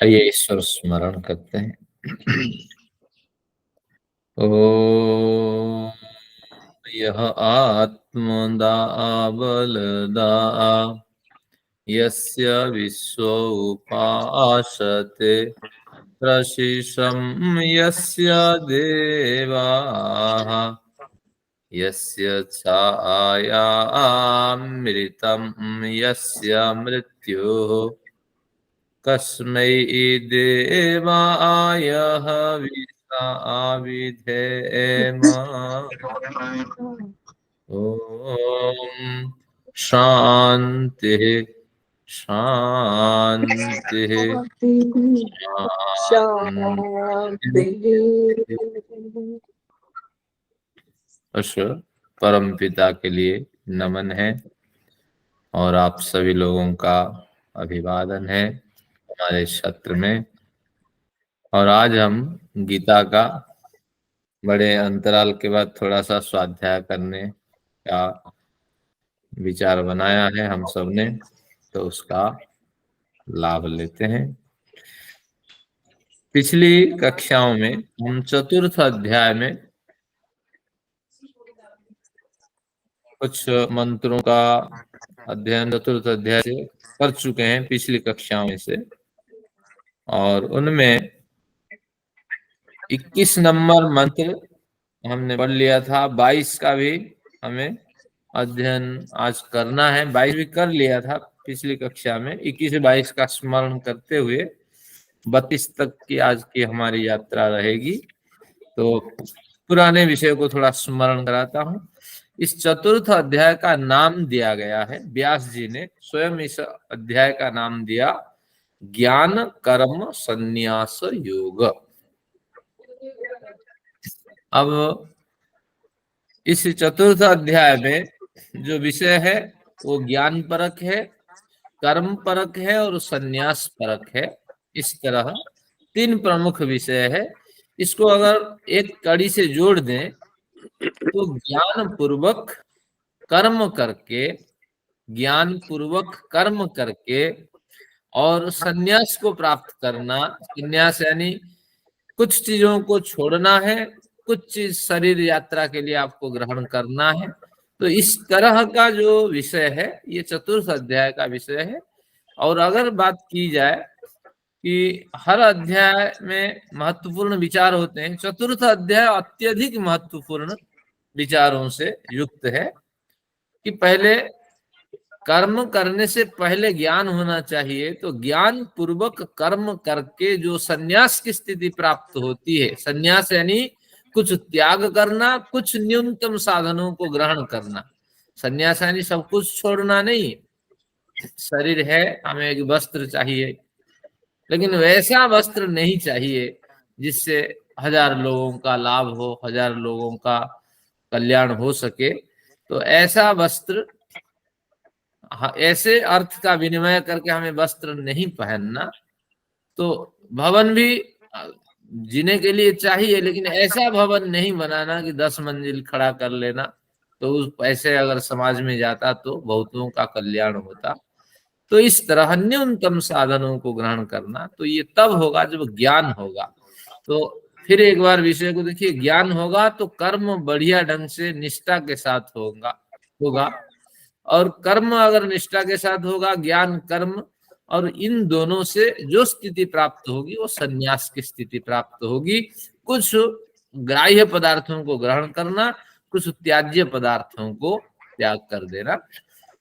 आइए ईश्वर स्मरण करते हैं। ओ यह आत्मदा बलदा यस्य विश्व उपासते प्रशिशं यस्य देवाः यस्य छायामृतं यस्य मृत्युः कस्मै देवाय हविषा विधेम। ओम शांति शांति शांति। परम पिता के लिए नमन है और आप सभी लोगों का अभिवादन है हमारे क्षेत्र में। और आज हम गीता का बड़े अंतराल के बाद थोड़ा सा स्वाध्याय करने का विचार बनाया है हम सब ने, तो उसका लाभ लेते हैं। पिछली कक्षाओं में हम चतुर्थ अध्याय में कुछ मंत्रों का अध्ययन चतुर्थ अध्याय से कर चुके हैं पिछली कक्षाओं में से, और उनमें 21 नंबर मंत्र हमने पढ़ लिया था। 22 का भी हमें अध्ययन आज करना है। 22 भी कर लिया था पिछली कक्षा में। 21 से 22 का स्मरण करते हुए 32 तक की आज की हमारी यात्रा रहेगी। तो पुराने विषय को थोड़ा स्मरण कराता हूँ। इस चतुर्थ अध्याय का नाम दिया गया है, व्यास जी ने स्वयं इस अध्याय का नाम दिया ज्ञान कर्म संन्यास योग। अब इस चतुर्थ अध्याय में जो विषय है वो ज्ञान परक है, कर्म परक है और संन्यास परक है। इस तरह 3 प्रमुख विषय है। इसको अगर एक कड़ी से जोड़ दें तो ज्ञान पूर्वक कर्म करके, ज्ञान पूर्वक कर्म करके और संन्यास को प्राप्त करना। संन्यास यानी कुछ चीजों को छोड़ना है, कुछ चीज शरीर यात्रा के लिए आपको ग्रहण करना है। तो इस तरह का जो विषय है ये चतुर्थ अध्याय का विषय है। और अगर बात की जाए कि हर अध्याय में महत्वपूर्ण विचार होते हैं, चतुर्थ अध्याय अत्यधिक महत्वपूर्ण विचारों से युक्त है कि पहले कर्म करने से पहले ज्ञान होना चाहिए। तो ज्ञान पूर्वक कर्म करके जो संन्यास की स्थिति प्राप्त होती है, संन्यास यानी कुछ त्याग करना, कुछ न्यूनतम साधनों को ग्रहण करना। संन्यास यानी सब कुछ छोड़ना नहीं। शरीर है, हमें एक वस्त्र चाहिए, लेकिन वैसा वस्त्र नहीं चाहिए जिससे 1000 लोगों का लाभ हो, 1000 लोगों का कल्याण हो सके। तो ऐसा वस्त्र, ऐसे अर्थ का विनिमय करके हमें वस्त्र नहीं पहनना। तो भवन भी जीने के लिए चाहिए, लेकिन ऐसा भवन नहीं बनाना कि 10 मंजिल खड़ा कर लेना। तो उस पैसे अगर समाज में जाता तो बहुतों का कल्याण होता। तो इस तरह न्यूनतम साधनों को ग्रहण करना, तो ये तब होगा जब ज्ञान होगा। तो फिर एक बार विषय को देखिए, ज्ञान होगा तो कर्म बढ़िया ढंग से निष्ठा के साथ होगा। और कर्म अगर निष्ठा के साथ होगा, ज्ञान कर्म, और इन दोनों से जो स्थिति प्राप्त होगी वो संन्यास की स्थिति प्राप्त होगी। कुछ ग्राह्य पदार्थों को ग्रहण करना, कुछ त्याज्य पदार्थों को त्याग कर देना।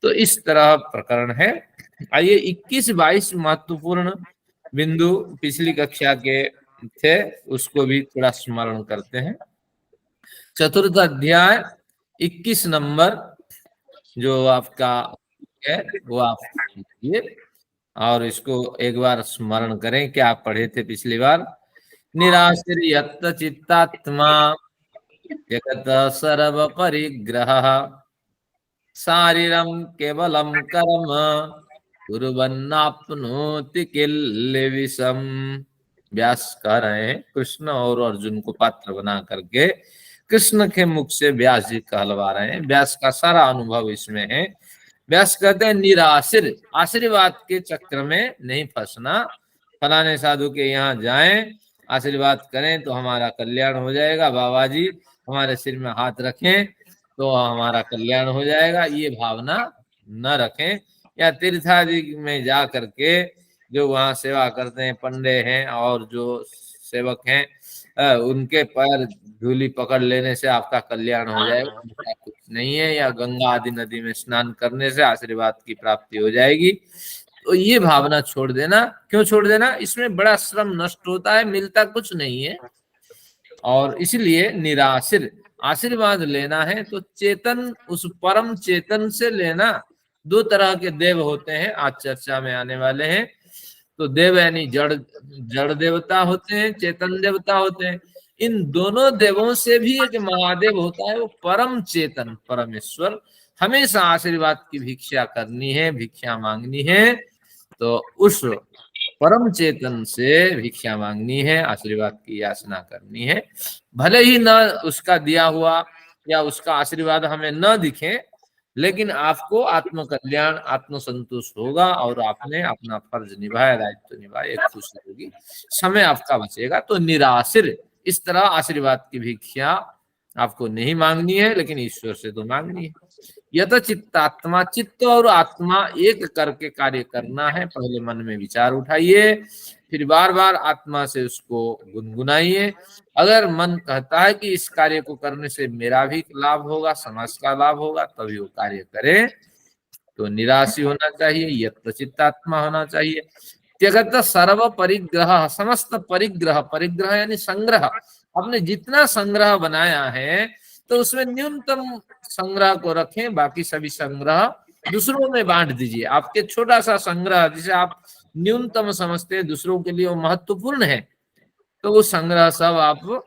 तो इस तरह प्रकरण है। आइए 21-22 महत्वपूर्ण बिंदु पिछली कक्षा के थे, उसको भी थोड़ा स्मरण करते हैं। चतुर्थ अध्याय 21 नंबर जो आपका है वो आप लीजिए और इसको एक बार स्मरण करें। क्या आप पढ़े थे पिछली बार? निराश्रियत चित्तात्मा जगत सर्व परिग्रह शारीरम केवलम कर्म कुर्वन्नाप्नोति किल्लेविषम। व्यास कह रहे हैं, कृष्ण और अर्जुन को पात्र बना करके कृष्ण के मुख से व्यास जी कहलवा रहे हैं। व्यास का सारा अनुभव इसमें है। व्यास कहते हैं निराश्रित, आशीर्वाद के चक्र में नहीं फंसना, फलाने साधु के यहाँ जाएं, आशीर्वाद करें तो हमारा कल्याण हो जाएगा, बाबा जी हमारे सिर में हाथ रखें तो हमारा कल्याण हो जाएगा, ये भावना न रखें। या तीर्थादि में जा करके जो वहाँ सेवा करते हैं, पंडे हैं और जो सेवक हैं, उनके पैर धूली पकड़ लेने से आपका कल्याण हो जाएगा, ऐसा कुछ नहीं है। या गंगा आदि नदी में स्नान करने से आशीर्वाद की प्राप्ति हो जाएगी। तो ये भावना छोड़ देना। क्यों छोड़ देना? इसमें बड़ा श्रम नष्ट होता है, मिलता कुछ नहीं है। और इसलिए निराशिर आशीर्वाद लेना है तो चेतन, उस परम चेतन से लेना। दो तरह के देव होते हैं, आज चर्चा में आने वाले हैं। तो देव यानी जड़ जड़ देवता होते हैं, चेतन देवता होते हैं। इन दोनों देवों से भी एक महादेव होता है, वो परम चेतन परमेश्वर। हमेशा आशीर्वाद की भिक्षा करनी है, भिक्षा मांगनी है तो उस परम चेतन से भिक्षा मांगनी है, आशीर्वाद की याचना करनी है। भले ही न उसका दिया हुआ या उसका आशीर्वाद हमें न दिखे, लेकिन आपको आत्म कल्याण, आत्म संतोष होगा और आपने अपना फर्ज निभाया, दायित्व निभाया, एक खुशी होगी, समय आपका बचेगा। तो निराशिर इस तरह आशीर्वाद की भिक्षा आपको नहीं मांगनी है, लेकिन ईश्वर से तो मांगनी है। यत चित्तात्मा, चित्त और आत्मा एक करके कार्य करना है। पहले मन में विचार उठाइए, फिर बार बार आत्मा से उसको गुनगुनाइए। अगर मन कहता है कि इस कार्य को करने से मेरा भी लाभ होगा, समाज का लाभ होगा, तभी वो कार्य करें। तो निराशी होना चाहिए, यत चित्तात्मा होना चाहिए। त्यगत सर्व परिग्रह, समस्त परिग्रह, परिग्रह यानी संग्रह। आपने जितना संग्रह बनाया है तो उसमें न्यूनतम संग्रह को रखें, बाकी सभी संग्रह दूसरों में बांट दीजिए। आपके छोटा सा संग्रह जिसे आप न्यूनतम समझते हैं, दूसरों के लिए वो महत्वपूर्ण है, तो वो संग्रह सब आप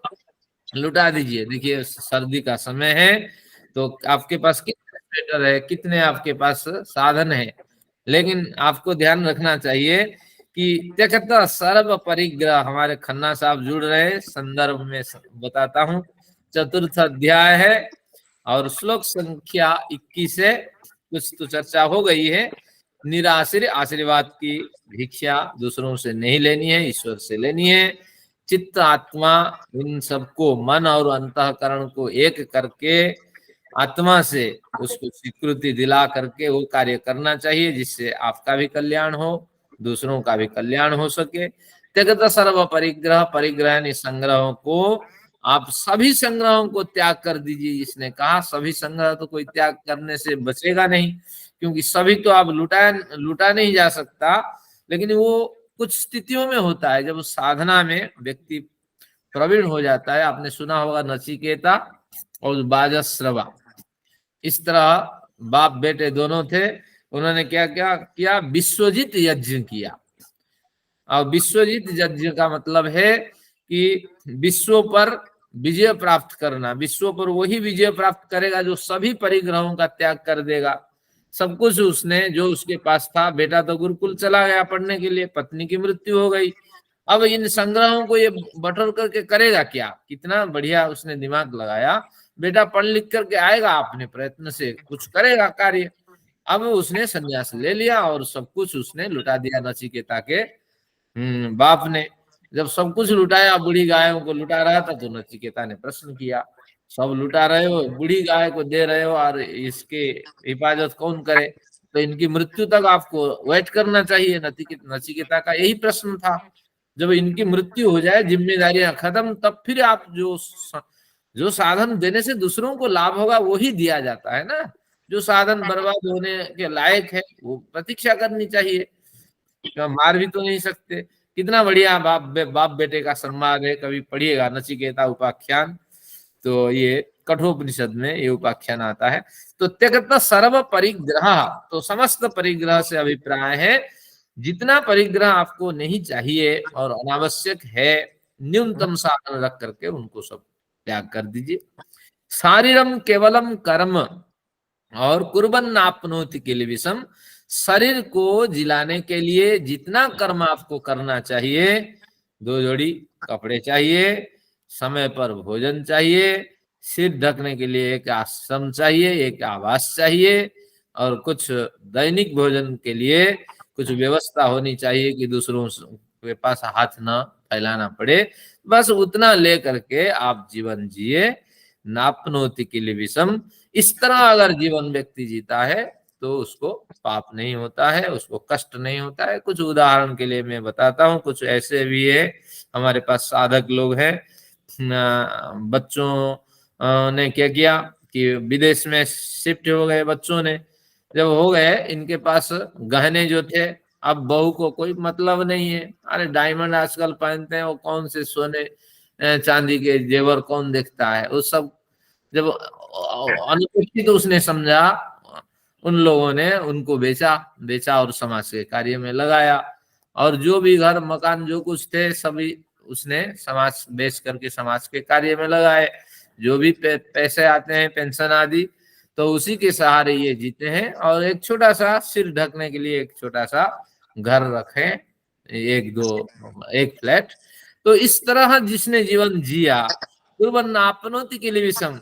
लुटा दीजिए। देखिए सर्दी का समय है तो आपके पास कितने स्वेटर है, कितने आपके पास साधन है, लेकिन आपको ध्यान रखना चाहिए कि त्यक्ता सर्व परिग्रह। हमारे खन्ना साहब जुड़ रहे, संदर्भ में बताता हूँ, चतुर्थ अध्याय है और श्लोक संख्या 21 है। कुछ तो चर्चा हो गई है। निराश्रित आशीर्वाद की भिक्षा दूसरों से नहीं लेनी है, ईश्वर से लेनी है। चित्त आत्मा इन सबको, मन और अंतःकरण को एक करके आत्मा से उसको स्वीकृति दिला करके वो कार्य करना चाहिए, जिससे आपका भी कल्याण हो, दूसरों का भी कल्याण हो सके। त्यगत सर्व परिग्रह, परिग्रह यानी संग्रहों को, आप सभी संग्रहों को त्याग कर दीजिए। जिसने कहा सभी संग्रह तो कोई त्याग करने से बचेगा नहीं, क्योंकि सभी तो आप लुटा नहीं जा सकता। लेकिन वो कुछ स्थितियों में होता है, जब साधना में व्यक्ति प्रवीण हो जाता है। आपने सुना होगा नचिकेता और बाजस्रवा, इस तरह बाप बेटे दोनों थे। उन्होंने क्या क्या किया? विश्वजित यज्ञ किया। और विश्वजित यज्ञ का मतलब है कि विश्व पर विजय प्राप्त करना। विश्व पर वही विजय प्राप्त करेगा जो सभी परिग्रहों का त्याग कर देगा। सब कुछ उसने, जो उसके पास था, बेटा तो गुरुकुल चला गया पढ़ने के लिए, पत्नी की मृत्यु हो गई, अब इन संग्रहों को ये बटोर करके करेगा क्या? कितना बढ़िया उसने दिमाग लगाया, बेटा पढ़ लिख करके आएगा, अपने प्रयत्न से कुछ करेगा कार्य। अब उसने संन्यास ले लिया और सब कुछ उसने लुटा दिया नचिकेता के बाप ने। जब सब कुछ लुटाया, बूढ़ी गायों को लुटा रहा था, तो नचिकेता ने प्रश्न किया, सब लुटा रहे हो, बूढ़ी गाय को दे रहे हो, और इसके हिफाजत कौन करे? तो इनकी मृत्यु तक आपको वेट करना चाहिए। नचिकेता का यही प्रश्न था। जब इनकी मृत्यु हो जाए, जिम्मेदारियां खत्म, तब फिर आप जो साधन देने से दूसरों को लाभ होगा वही दिया जाता है ना। जो साधन बर्बाद होने के लायक है वो प्रतीक्षा करनी चाहिए, तो मार भी तो नहीं सकते। कितना बढ़िया बाप बेटे का संवाद है, कभी पढ़िएगा नचिकेता उपाख्यान। तो ये कठोपनिषद में ये उपाख्यान आता है। तो त्यक्त सर्व परिग्रह, तो समस्त परिग्रह से अभिप्राय है जितना परिग्रह आपको नहीं चाहिए और अनावश्यक है, न्यूनतम साधन रख करके उनको सब त्याग कर दीजिए। शारीरम केवलम कर्म और कुर्बन आपनोति किल विषम, शरीर को जिलाने के लिए जितना कर्म आपको करना चाहिए, 2 जोड़ी कपड़े चाहिए, समय पर भोजन चाहिए, सिर ढकने के लिए एक आश्रम चाहिए, एक आवास चाहिए, और कुछ दैनिक भोजन के लिए कुछ व्यवस्था होनी चाहिए कि दूसरों के पास हाथ न फैलाना पड़े, बस उतना ले करके आप जीवन जिए। नापनोति किल विषम, इस तरह अगर जीवन व्यक्ति जीता है तो उसको पाप नहीं होता है, उसको कष्ट नहीं होता है। कुछ उदाहरण के लिए मैं बताता हूँ, कुछ ऐसे भी है हमारे पास साधक लोग हैं, बच्चों ने क्या किया कि विदेश में शिफ्ट हो गए। बच्चों ने जब हो गए, इनके पास गहने जो थे, अब बहू को कोई मतलब नहीं है। अरे डायमंड आजकल पहनते हैं, वो कौन से सोने चांदी के जेवर कौन देखता है, वो सब जब अनपेक्षित उसने समझा, उन लोगों ने उनको बेचा बेचा और समाज के कार्य में लगाया। और जो भी घर मकान जो कुछ थे सभी उसने समाज बेच करके समाज के कार्य में लगाए। जो भी पैसे आते हैं पेंशन आदि, तो उसी के सहारे ये जीते हैं। और एक छोटा सा सिर ढकने के लिए एक छोटा सा घर रखे, एक फ्लैट। तो इस तरह जिसने जीवन जिया, कुर्बन आपनोति के लिए विषम,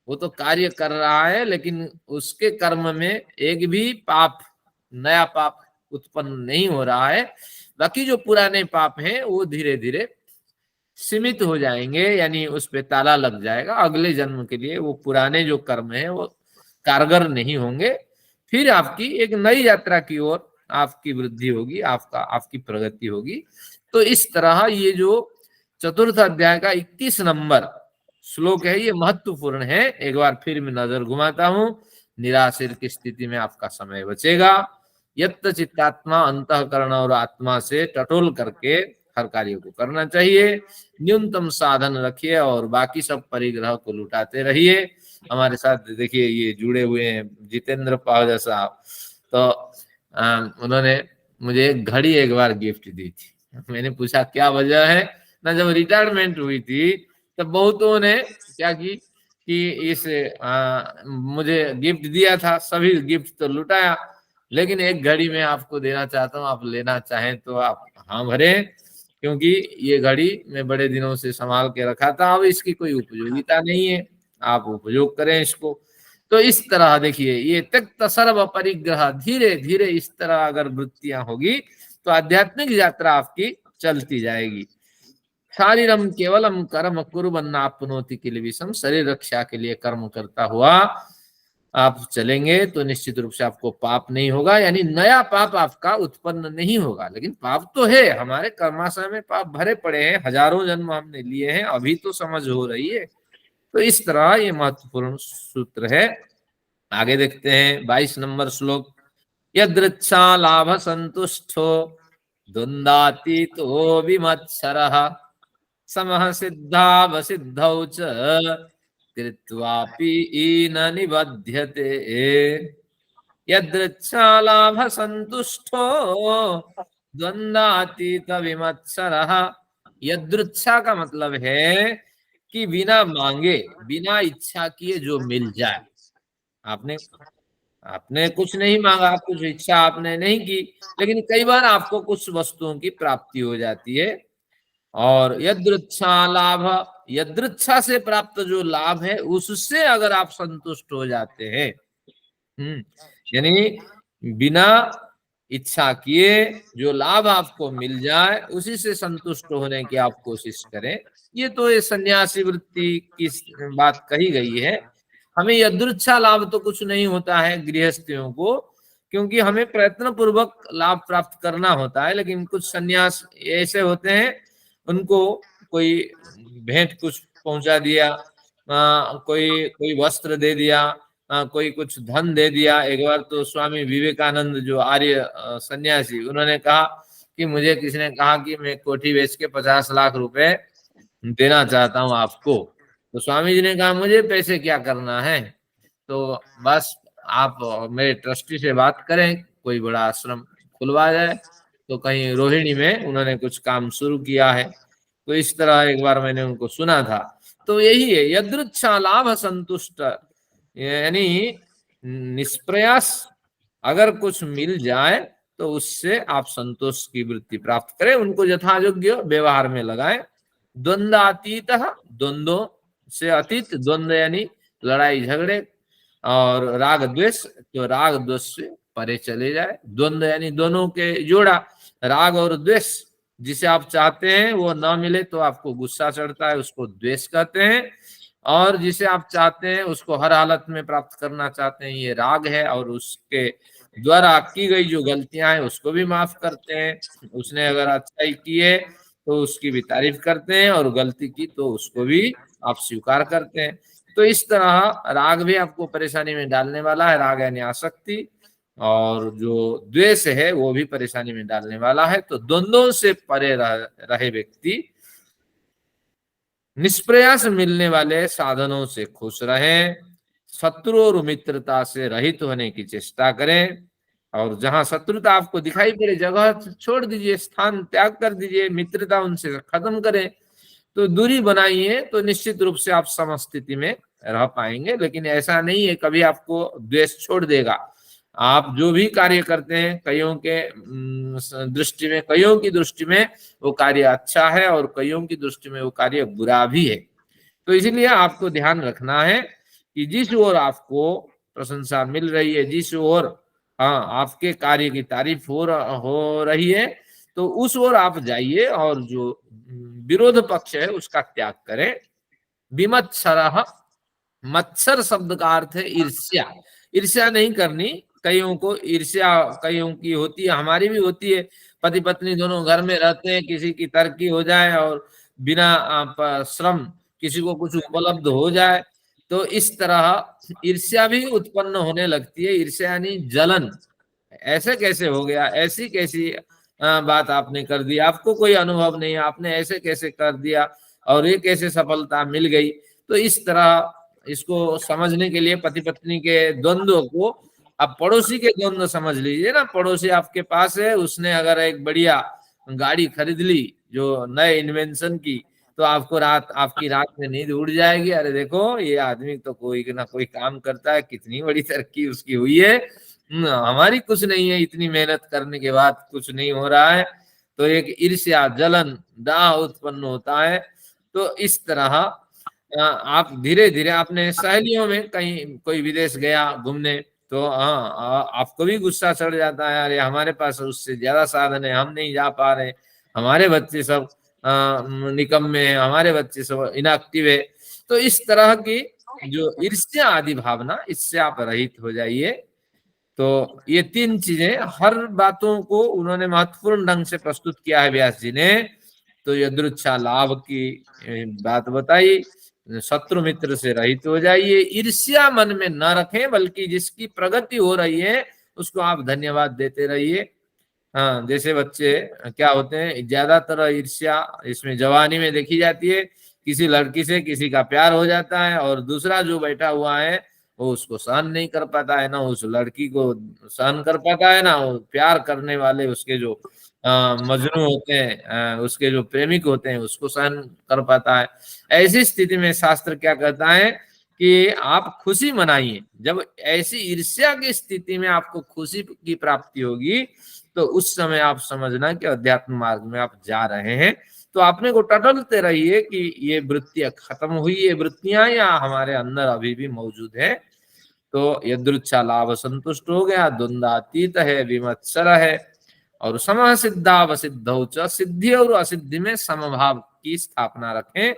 वो तो कार्य कर रहा है लेकिन उसके कर्म में एक भी पाप, नया पाप उत्पन्न नहीं हो रहा है। बाकी जो पुराने पाप हैं वो धीरे धीरे सीमित हो जाएंगे, यानी उस पे ताला लग जाएगा। अगले जन्म के लिए वो पुराने जो कर्म है वो कारगर नहीं होंगे। फिर आपकी एक नई यात्रा की ओर आपकी वृद्धि होगी, आपकी प्रगति होगी। तो इस तरह ये जो चतुर्थ अध्याय का 21 नंबर श्लोक है, ये महत्वपूर्ण है। एक बार फिर मैं नजर घुमाता हूं। निराशीर की स्थिति में आपका समय बचेगा। यत्त चित्तात्मा, अंतःकरण और आत्मा से टटोल करके हर कार्य को करना चाहिए। न्यूनतम साधन रखिए और बाकी सब परिग्रह को लुटाते रहिए। हमारे साथ देखिए ये जुड़े हुए हैं जितेंद्र पावजा साहब, तो उन्होंने मुझे एक घड़ी एक बार गिफ्ट दी थी। मैंने पूछा क्या वजह है ना, जब रिटायरमेंट हुई थी तब बहुतों ने क्या की कि इस मुझे गिफ्ट दिया था, सभी गिफ्ट तो लुटाया, लेकिन एक घड़ी मैं आपको देना चाहता हूँ, आप लेना चाहें तो आप हाँ भरें, क्योंकि ये घड़ी मैं बड़े दिनों से संभाल के रखा था। अब इसकी कोई उपयोगिता नहीं है, आप उपयोग करें इसको। तो इस तरह देखिए ये त्यक्त सर्व परिग्रह, धीरे धीरे इस तरह अगर वृत्तियां होगी तो आध्यात्मिक यात्रा आपकी चलती जाएगी। शारीरम केवलम कर्म कुर्वन् आपनोति किल विषम, शरीर रक्षा के लिए कर्म करता हुआ आप चलेंगे तो निश्चित रूप से आपको पाप नहीं होगा, यानी नया पाप आपका उत्पन्न नहीं होगा। लेकिन पाप तो है, हमारे कर्माशय में पाप भरे पड़े हैं, हजारों जन्म हमने लिए हैं, अभी तो समझ हो रही है। तो इस तरह ये महत्वपूर्ण सूत्र है। आगे देखते हैं 22 नंबर श्लोक। यदृच्छा लाभ संतुष्टो द्वंद्वातीतो विमत्सरः, समः सिद्धावसिद्धौ च कृत्वापि न निबध्यते। यदृच्छा लाभ संतुष्टो द्वंद्वातीत विमत्सरः। यदृच्छा का मतलब है कि बिना मांगे, बिना इच्छा किए जो मिल जाए। आपने आपने कुछ नहीं मांगा, कुछ इच्छा आपने नहीं की, लेकिन कई बार आपको कुछ वस्तुओं की प्राप्ति हो जाती है। और यदृच्छा लाभ, यदृच्छा से प्राप्त जो लाभ है उससे अगर आप संतुष्ट हो जाते हैं, यानी बिना इच्छा किए जो लाभ आपको मिल जाए उसी से संतुष्ट होने की आप कोशिश करें। ये तो ये सन्यासी वृत्ति की बात कही गई है। हमें यदृच्छा लाभ तो कुछ नहीं होता है गृहस्थियों को, क्योंकि हमें प्रयत्न पूर्वक लाभ प्राप्त करना होता है। लेकिन कुछ सन्यास ऐसे होते हैं, उनको कोई भेंट कुछ पहुंचा दिया, कोई कोई वस्त्र दे दिया, कोई कुछ धन दे दिया। एक बार तो स्वामी विवेकानंद जो आर्य सन्यासी, उन्होंने कहा कि मुझे किसी ने कहा कि मैं कोठी बेच के 50 लाख रुपए देना चाहता हूं आपको। तो स्वामी जी ने कहा मुझे पैसे क्या करना है, तो बस आप मेरे ट्रस्टी से बात करें, कोई बड़ा आश्रम खुलवा जाए। तो कहीं रोहिणी में उन्होंने कुछ काम शुरू किया है। तो इस तरह एक बार मैंने उनको सुना था। तो यही है यदृच्छा लाभ संतुष्ट, यानी निष्प्रयास अगर कुछ मिल जाए तो उससे आप संतोष की वृत्ति प्राप्त करें, उनको यथायोग्य व्यवहार में लगाएं। द्वंद्वातीत, द्वंद्वों से अतीत, द्वंद्व यानी लड़ाई झगड़े और राग द्वेष, तो राग द्वेष से परे चले जाए। द्वंद्व यानी दोनों के जोड़ा, राग और द्वेष जिसे आप चाहते हैं वो ना मिले तो आपको गुस्सा चढ़ता है, उसको द्वेष कहते हैं। और जिसे आप चाहते हैं उसको हर हालत में प्राप्त करना चाहते हैं, ये राग है। और उसके द्वारा की गई जो गलतियां हैं उसको भी माफ करते हैं। उसने अगर अच्छाई की है तो उसकी भी तारीफ करते हैं, और गलती की तो उसको भी आप स्वीकार करते हैं। तो इस तरह राग भी आपको परेशानी में डालने वाला है, राग यानी आसक्ति। और जो द्वेष है वो भी परेशानी में डालने वाला है। तो द्वंद्वों से परे रहे व्यक्ति निष्प्रयास मिलने वाले साधनों से खुश रहें, शत्रु और मित्रता से रहित होने की चेष्टा करें। और जहां शत्रुता आपको दिखाई पड़े जगह छोड़ दीजिए, स्थान त्याग कर दीजिए, मित्रता उनसे खत्म करें। तो दूरी बनाइए तो निश्चित रूप से आप समस्थिति में रह पाएंगे। लेकिन ऐसा नहीं है कभी आपको द्वेष छोड़ देगा। आप जो भी कार्य करते हैं कईयों के दृष्टि में, कईयों की दृष्टि में वो कार्य अच्छा है और कईयों की दृष्टि में वो कार्य बुरा भी है। तो इसीलिए आपको ध्यान रखना है कि जिस ओर आपको प्रशंसा मिल रही है, जिस ओर हाँ आपके कार्य की तारीफ हो रही है, तो उस ओर आप जाइए। और जो विरोध पक्ष है उसका त्याग करें। विमत्सरः, मत्सर शब्द का अर्थ है ईर्ष्या। ईर्ष्या नहीं करनी। कईयों को ईर्ष्या कईयों की होती है, हमारी भी होती है। पति पत्नी दोनों घर में रहते हैं, किसी की तरक्की हो जाए और बिना श्रम किसी को कुछ उपलब्ध हो जाए, तो इस तरह ईर्ष्या भी उत्पन्न होने लगती है। ईर्ष्या यानी जलन। ऐसे कैसे हो गया, ऐसी कैसी बात आपने कर दी, आपको कोई अनुभव नहीं, आपने ऐसे कैसे कर दिया, और ये कैसे सफलता मिल गई। तो इस तरह इसको समझने के लिए पति पत्नी के द्वंद्व को आप पड़ोसी के द्वंद्व समझ लीजिए ना। पड़ोसी आपके पास है, उसने अगर एक बढ़िया गाड़ी खरीद ली जो नए इन्वेंशन की, तो आपकी रात में नींद उड़ जाएगी। अरे देखो ये आदमी तो कोई ना कोई काम करता है, कितनी बड़ी तरक्की उसकी हुई है। हमारी कुछ नहीं है, इतनी मेहनत करने के बाद कुछ नहीं हो रहा है। तो एक ईर्ष्या, जलन, दाह उत्पन्न होता है। तो इस तरह आप धीरे धीरे, आपने सहेलियों में कहीं कोई विदेश गया घूमने, तो हाँ आपको भी गुस्सा चढ़ जाता है, अरे हमारे पास उससे ज्यादा साधन है, हम नहीं जा पा रहे, हमारे बच्चे सब निकम्मे हैं, हमारे बच्चे सब इनएक्टिव है। तो इस तरह की जो ईर्ष्या आदि भावना, इससे आप रहित हो जाइए। तो ये तीन चीजें, हर बातों को उन्होंने महत्वपूर्ण ढंग से प्रस्तुत किया है व्यास जी ने। तो यदृच्छा लाभ की बात बताई, शत्रु मित्र से रहित हो जाइए, ईर्ष्या मन में न रखें, बल्कि जिसकी प्रगति हो रही है उसको आप धन्यवाद देते रहिए। हाँ, जैसे बच्चे क्या होते हैं, ज्यादातर ईर्ष्या इसमें जवानी में देखी जाती है। किसी लड़की से किसी का प्यार हो जाता है और दूसरा जो बैठा हुआ है वो उसको सहन नहीं कर पाता है, ना उस लड़की को सहन कर पाता है, ना वो प्यार करने वाले उसके जो मजनू होते हैं, उसके जो प्रेमिक होते हैं उसको सहन कर पाता है। ऐसी स्थिति में शास्त्र क्या कहता है कि आप खुशी मनाइए। जब ऐसी ईर्ष्या की स्थिति में आपको खुशी की प्राप्ति होगी, तो उस समय आप समझना कि अध्यात्म मार्ग में आप जा रहे हैं। तो आपने को टटोलते रहिए कि ये वृत्तियां खत्म हुई, ये वृत्तियां या हमारे अंदर अभी भी मौजूद है। तो यदृच्छा लाभ संतुष्ट हो गया, द्वंद्वातीत है, विमत्सर है। और सम सिद्धाव सिद्धौ च, सिद्धि और असिद्धि में समभाव की स्थापना रखें।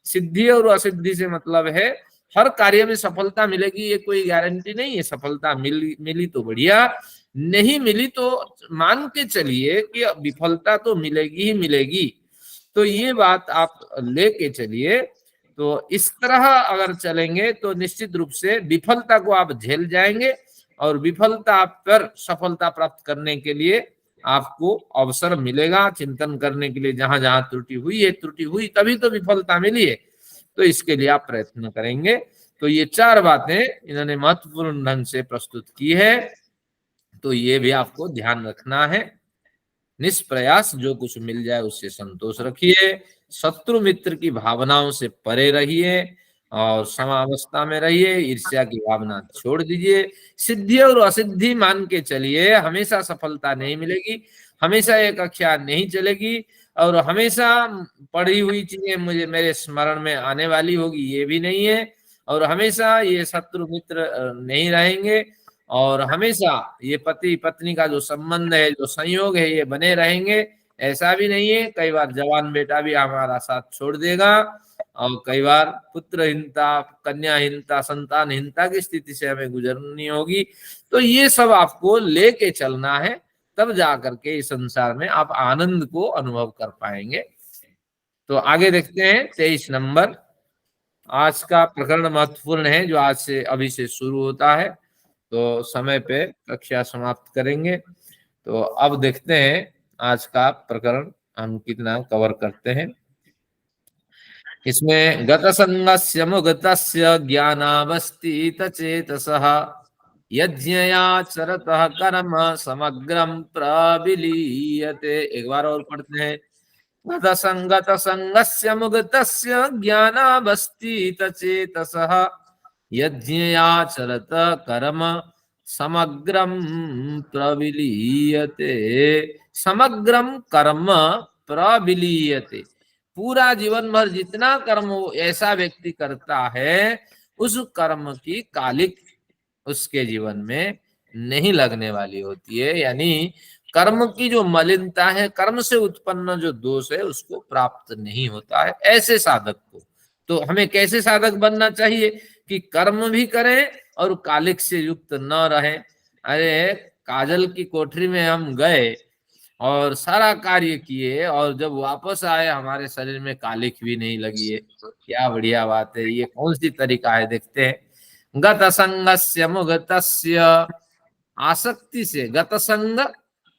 सिद्धि और असिद्धि से मतलब है हर कार्य में सफलता मिलेगी ये कोई गारंटी नहीं है। सफलता मिली तो बढ़िया, नहीं मिली तो मान के चलिए कि विफलता तो मिलेगी ही मिलेगी। तो ये बात आप लेके चलिए। तो इस तरह अगर चलेंगे तो निश्चित रूप से विफलता को आप झेल जाएंगे, और विफलता पर सफलता प्राप्त करने के लिए आपको अवसर मिलेगा चिंतन करने के लिए। जहां जहां त्रुटि हुई है, त्रुटि हुई तभी तो विफलता मिली है, तो इसके लिए आप प्रयत्न करेंगे। तो ये चार बातें इन्होंने महत्वपूर्ण ढंग से प्रस्तुत की है, तो ये भी आपको ध्यान रखना है। निष्प्रयास जो कुछ मिल जाए उससे संतोष रखिए, शत्रु मित्र की भावनाओं से परे रहिए, और समावस्था में रहिए, ईर्ष्या की भावना छोड़ दीजिए। सिद्धि और असिद्धि मान के चलिए, हमेशा सफलता नहीं मिलेगी, हमेशा एक कक्षा नहीं चलेगी, और हमेशा पढ़ी हुई चीजें मुझे मेरे स्मरण में आने वाली होगी ये भी नहीं है, और हमेशा ये शत्रु मित्र नहीं रहेंगे, और हमेशा ये पति पत्नी का जो संबंध है, जो संयोग है, ये बने रहेंगे, ऐसा भी नहीं है, कई बार जवान बेटा भी हमारा साथ छोड़ देगा और कई बार पुत्रहीनता, कन्याहीनता, संतानहीनता की स्थिति से हमें गुजरनी होगी। तो ये सब आपको लेके चलना है, तब जाकर के इस संसार में आप आनंद को अनुभव कर पाएंगे। तो आगे देखते हैं 23 नंबर। आज का प्रकरण महत्वपूर्ण है, जो आज से अभी से शुरू होता है, तो समय पे कक्षा समाप्त करेंगे। तो अब देखते हैं आज का प्रकरण हम कितना कवर करते हैं। इसमें गत संगस्य मुगतस्य ज्ञानावस्थित चेतसः यज्ञयाचरतः कर्म समग्रम प्रविलीयते। एक बार और पढ़ते हैं। गत संगत संगस्य मुगतस्य ज्ञानावस्थित चेतसः यज्ञयाचरत कर्म समग्रम प्रविलीयते। समग्रम कर्म प्रविलीयते, पूरा जीवन भर जितना कर्म वो ऐसा व्यक्ति करता है, उस कर्म की कालिक उसके जीवन में नहीं लगने वाली होती है। यानी कर्म की जो मलिनता है, कर्म से उत्पन्न जो दोष है, उसको प्राप्त नहीं होता है ऐसे साधक को। तो हमें कैसे साधक बनना चाहिए कि कर्म भी करें और कालिक से युक्त न रहें। अरे काजल की कोठरी में हम गए और सारा कार्य किए और जब वापस आए हमारे शरीर में कालिक भी नहीं लगी है, तो क्या बढ़िया बात है। ये कौन सी तरीका है, देखते हैं। गत संगस्य मुगतस्य, आसक्ति से, गत संग,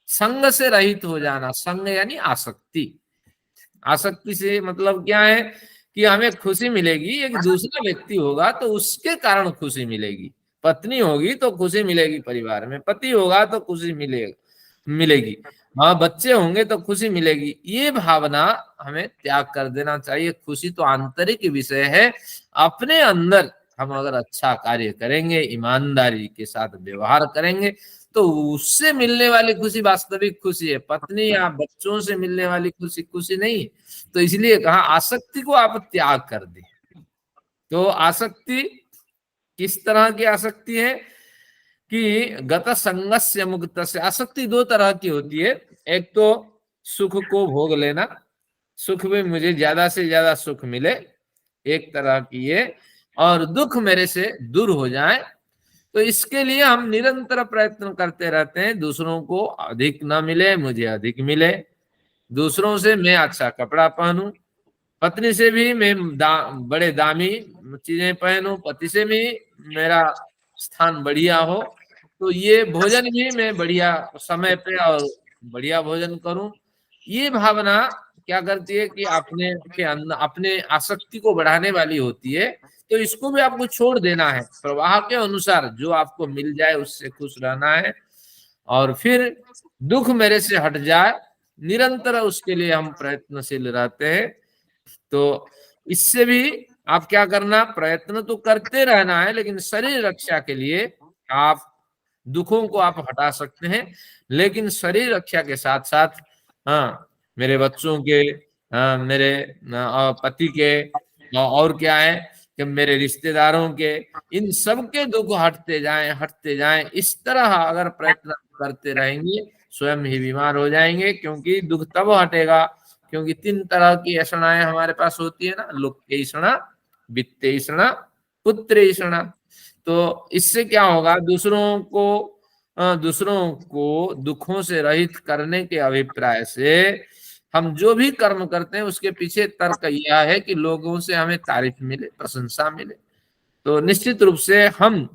संग से रहित हो जाना, संग यानी आसक्ति। आसक्ति से मतलब क्या है कि हमें खुशी मिलेगी, एक दूसरा व्यक्ति होगा तो उसके कारण खुशी मिलेगी। पत्नी होगी तो खुशी मिलेगी, परिवार में पति होगा तो खुशी मिलेगी, हाँ बच्चे होंगे तो खुशी मिलेगी। ये भावना हमें त्याग कर देना चाहिए। खुशी तो आंतरिक विषय है। अपने अंदर हम अगर अच्छा कार्य करेंगे, ईमानदारी के साथ व्यवहार करेंगे, तो उससे मिलने वाली खुशी वास्तविक खुशी है। पत्नी या बच्चों से मिलने वाली खुशी खुशी नहीं। तो इसलिए कहा आसक्ति को आप त्याग कर दें। तो आसक्ति किस तरह की आसक्ति है कि गत संगस्य मुक्त से, आसक्ति दो तरह की होती है। एक तो सुख को भोग लेना, सुख में मुझे ज्यादा से ज्यादा सुख मिले, एक तरह की ये, और दुख मेरे से दूर हो जाए। तो इसके लिए हम निरंतर प्रयत्न करते रहते हैं, दूसरों को अधिक ना मिले, मुझे अधिक मिले। दूसरों से मैं अच्छा कपड़ा पहनूं, पत्नी से भी मैं बड़े दामी चीजें पहनूं, पति से भी मेरा स्थान बढ़िया हो। तो ये भोजन भी मैं बढ़िया समय पे और बढ़िया भोजन करूं। ये भावना क्या करती है कि अपने के अंदर अपने आसक्ति को बढ़ाने वाली होती है। तो इसको भी आपको छोड़ देना है, प्रवाह के अनुसार जो आपको मिल जाए उससे खुश रहना है। और फिर दुख मेरे से हट जाए, निरंतर उसके लिए हम प्रयत्नशील रहते हैं। तो इससे भी आप क्या करना, प्रयत्न तो करते रहना है, लेकिन शरीर रक्षा के लिए आप दुखों को आप हटा सकते हैं। लेकिन शरीर रक्षा के साथ साथ, हाँ मेरे बच्चों के, हाँ मेरे पति के, और क्या है कि मेरे रिश्तेदारों के, इन सब के दुख हटते जाएं। इस तरह अगर प्रयत्न करते रहेंगे, स्वयं ही बीमार हो जाएंगे। क्योंकि दुख तब हटेगा, क्योंकि 3 तरह की ऐषणाएं हमारे पास होती है ना, लोकेषणा, वित्तेषणा, पुत्रेषणा। तो इससे क्या होगा, दूसरों को दुखों से रहित करने के अभिप्राय से हम जो भी कर्म करते हैं उसके पीछे तर्क यह है कि लोगों से हमें तारीफ मिले, प्रशंसा मिले। तो निश्चित रूप से हम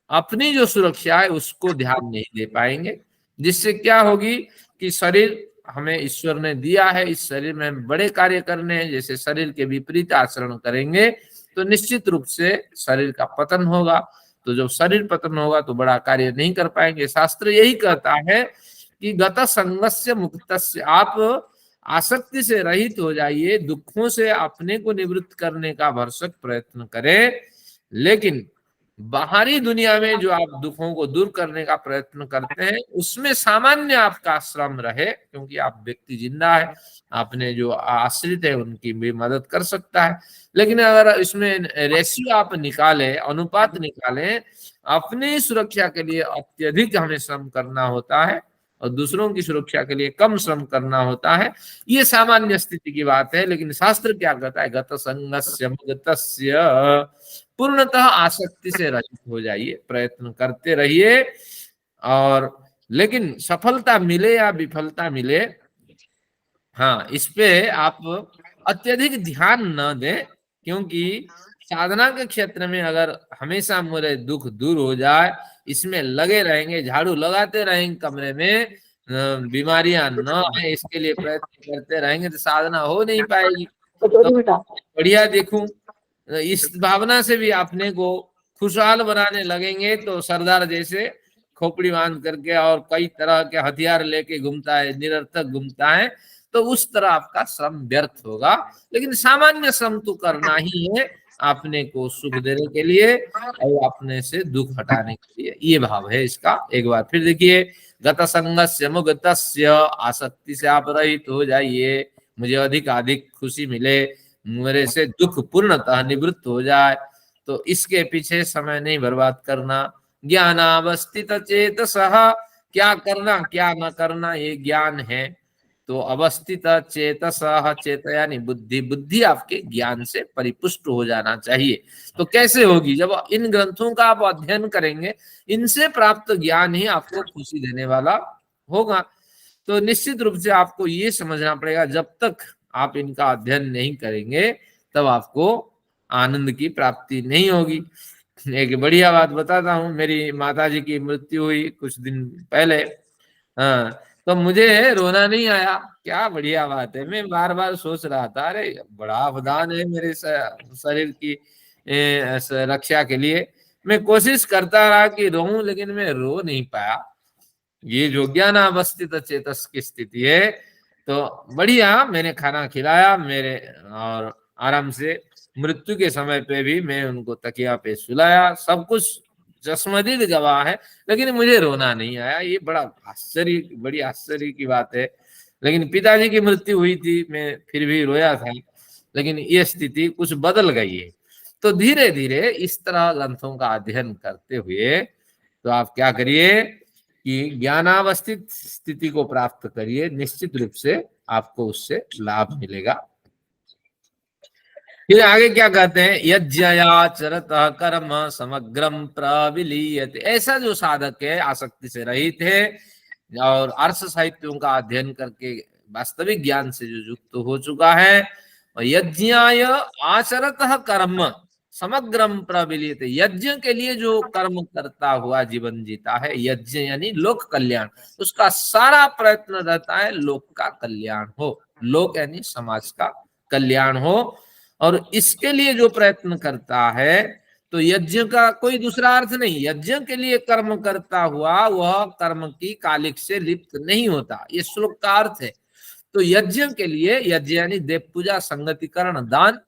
अपनी जो सुरक्षा है उसको ध्यान नहीं दे पाएंगे, जिससे क्या होगी कि शरीर हमें ईश्वर ने दिया है, इस शरीर में हम बड़े कार्य करने हैं। जैसे शरीर के विपरीत आचरण करेंगे तो निश्चित रूप से शरीर का पतन होगा। तो जब शरीर पतन होगा तो बड़ा कार्य नहीं कर पाएंगे। शास्त्र यही कहता है कि गत संगस्य मुक्तस्य, आप आसक्ति से रहित हो जाइए, दुखों से अपने को निवृत्त करने का भरसक प्रयत्न करें। लेकिन बाहरी दुनिया में जो आप दुखों को दूर करने का प्रयत्न करते हैं, उसमें सामान्य आपका श्रम रहे, क्योंकि आप व्यक्ति जिंदा है, अपने जो आश्रित है उनकी भी मदद कर सकता है। लेकिन अगर इसमें रेशियो आप निकालें, अनुपात निकालें, अपनी सुरक्षा के लिए अत्यधिक हमें श्रम करना होता है, और दूसरों की सुरक्षा के लिए कम श्रम करना होता है। ये सामान्य स्थिति की बात है। लेकिन शास्त्र क्या कहता है? गत संगस्य मुक्तस्य, पूर्णतः आसक्ति से रहित हो जाइए, प्रयत्न करते रहिए। और लेकिन सफलता मिले या विफलता मिले, हाँ, इस पे आप अत्यधिक ध्यान न दें, क्योंकि साधना के क्षेत्र में अगर हमेशा मेरे दुख दूर हो जाए, इसमें लगे रहेंगे, झाड़ू लगाते रहेंगे कमरे में, बीमारियां न आए इसके लिए प्रयत्न करते रहेंगे, तो साधना हो नहीं पाएगी। तो बढ़िया देखूं, इस भावना से भी अपने को खुशहाल बनाने लगेंगे तो सरदार जैसे खोपड़ी बांध करके और कई तरह के हथियार लेके घूमता है, निरर्थक घूमता है, तो उस तरह आपका श्रम व्यर्थ होगा। लेकिन सामान्य श्रम तो करना ही है, अपने को सुख देने के लिए और अपने से दुख हटाने के लिए। ये भाव है इसका। एक बार फिर देखिए, गत संगस्य मुक्तस्य, आसक्ति से आप रहित हो जाइए, मुझे अधिक खुशी मिले, मेरे से दुख पूर्णतः निवृत्त हो जाए, तो इसके पीछे समय नहीं बर्बाद करना। ज्ञानावस्थित चेतसः, क्या करना क्या न करना ये ज्ञान है। तो अवस्थित चेतसः, चेत यानी बुद्धि, बुद्धि आपके ज्ञान से परिपुष्ट हो जाना चाहिए। तो कैसे होगी? जब इन ग्रंथों का आप अध्ययन करेंगे, इनसे प्राप्त ज्ञान ही आपको खुशी देने वाला होगा। तो निश्चित रूप से आपको ये समझना पड़ेगा, जब तक आप इनका अध्ययन नहीं करेंगे तब आपको आनंद की प्राप्ति नहीं होगी। एक बढ़िया बात बताता हूँ, मेरी माताजी की मृत्यु हुई कुछ दिन पहले। हाँ, तो मुझे रोना नहीं आया। क्या बढ़िया बात है। मैं बार बार सोच रहा था, अरे बड़ा अवदान है मेरे शरीर की रक्षा के लिए। मैं कोशिश करता रहा कि रोऊं, लेकिन मैं रो नहीं पाया। ये जो ज्ञानावस्थित चेतस की स्थिति है, तो बढ़िया मैंने खाना खिलाया मेरे, और आराम से मृत्यु के समय पे भी मैं उनको तकिया पे सुलाया, सब कुछ चश्मदीद गवाह है, लेकिन मुझे रोना नहीं आया। ये बड़ी आश्चर्य की बात है। लेकिन पिताजी की मृत्यु हुई थी, मैं फिर भी रोया था। लेकिन ये स्थिति कुछ बदल गई है। तो धीरे धीरे इस तरह ग्रंथों का अध्ययन करते हुए तो आप क्या करिए कि ज्ञानावस्थित स्थिति को प्राप्त करिए, निश्चित रूप से आपको उससे लाभ मिलेगा। फिर आगे क्या कहते हैं? यज्ञयाचरत कर्म समग्रम प्रविलीयते। ऐसा जो साधक है, आसक्ति से रहित है और अर्थ साहित्यों का अध्ययन करके वास्तविक ज्ञान से जो युक्त हो चुका है, यज्ञाय आचरत कर्म समग्रम प्रविलीयते, यज्ञ के लिए जो कर्म करता हुआ जीवन जीता है, यज्ञ यानी लोक कल्याण, उसका सारा प्रयत्न रहता है लोक का कल्याण हो, लोक यानी समाज का कल्याण हो। और इसके लिए जो प्रयत्न करता है, तो यज्ञ का कोई दूसरा अर्थ नहीं, यज्ञ के लिए कर्म करता हुआ वह कर्म की कालिक से लिप्त नहीं होता, ये श्लोक का अर्थ है। तो यज्ञ के लिए, यज्ञ यानी देव पूजा, संगतिकरण, दान,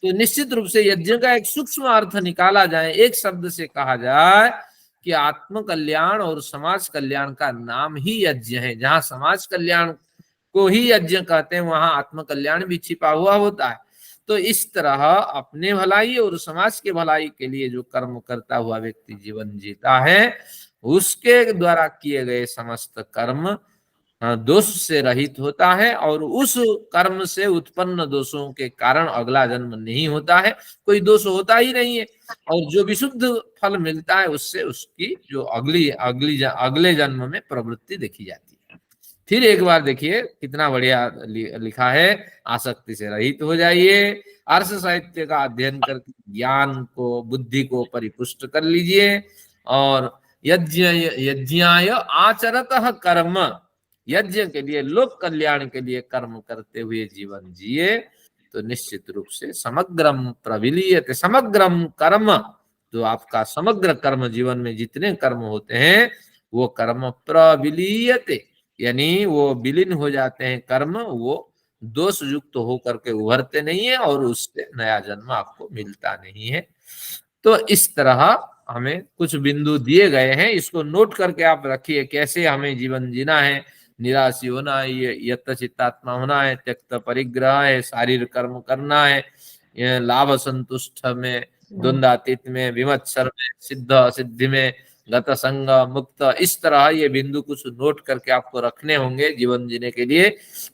तो निश्चित रूप से यज्ञ का एक सूक्ष्म अर्थ निकाला जाए, एक शब्द से कहा जाए कि आत्म कल्याण और समाज कल्याण का नाम ही यज्ञ है। जहां समाज कल्याण को ही यज्ञ कहते हैं, वहां आत्म कल्याण भी छिपा हुआ होता है। तो इस तरह अपने भलाई और समाज के भलाई के लिए जो कर्म करता हुआ व्यक्ति जीवन जीता है, उसके द्वारा किए गए समस्त कर्म दोष से रहित होता है, और उस कर्म से उत्पन्न दोषों के कारण अगला जन्म नहीं होता है, कोई दोष होता ही नहीं है। और जो विशुद्ध फल मिलता है, उससे उसकी जो अगले जन्म में प्रवृत्ति देखी जाती है। फिर एक बार देखिए कितना बढ़िया लिखा है, आसक्ति से रहित हो जाइए, अर्थ साहित्य का अध्ययन करके ज्ञान को, बुद्धि को परिपुष्ट कर लीजिए, और यज्ञाय आचरतः कर्म, यज्ञ के लिए, लोक कल्याण के लिए कर्म करते हुए जीवन जिए, तो निश्चित रूप से समग्रम प्रविलीयते, समग्रम कर्म, जो आपका समग्र कर्म, जीवन में जितने कर्म होते हैं वो कर्म प्रविलीयते, यानी वो विलीन हो जाते हैं कर्म, वो दोष युक्त होकर के उभरते नहीं है, और उससे नया जन्म आपको मिलता नहीं है। तो इस तरह हमें कुछ बिंदु दिए गए हैं, इसको नोट करके आप रखिए, कैसे हमें जीवन जीना है। निराशी होना है, यत चित्तात्मा होना है, त्यक्त परिग्रह है, शारीरिक कर्म करना है, लाभ संतुष्ट में, द्वंद्वातीत में, विमत्सर में, सिद्ध सिद्धि में, गत संग मुक्त, इस तरह ये बिंदु कुछ नोट करके आपको रखने होंगे जीवन जीने के लिए,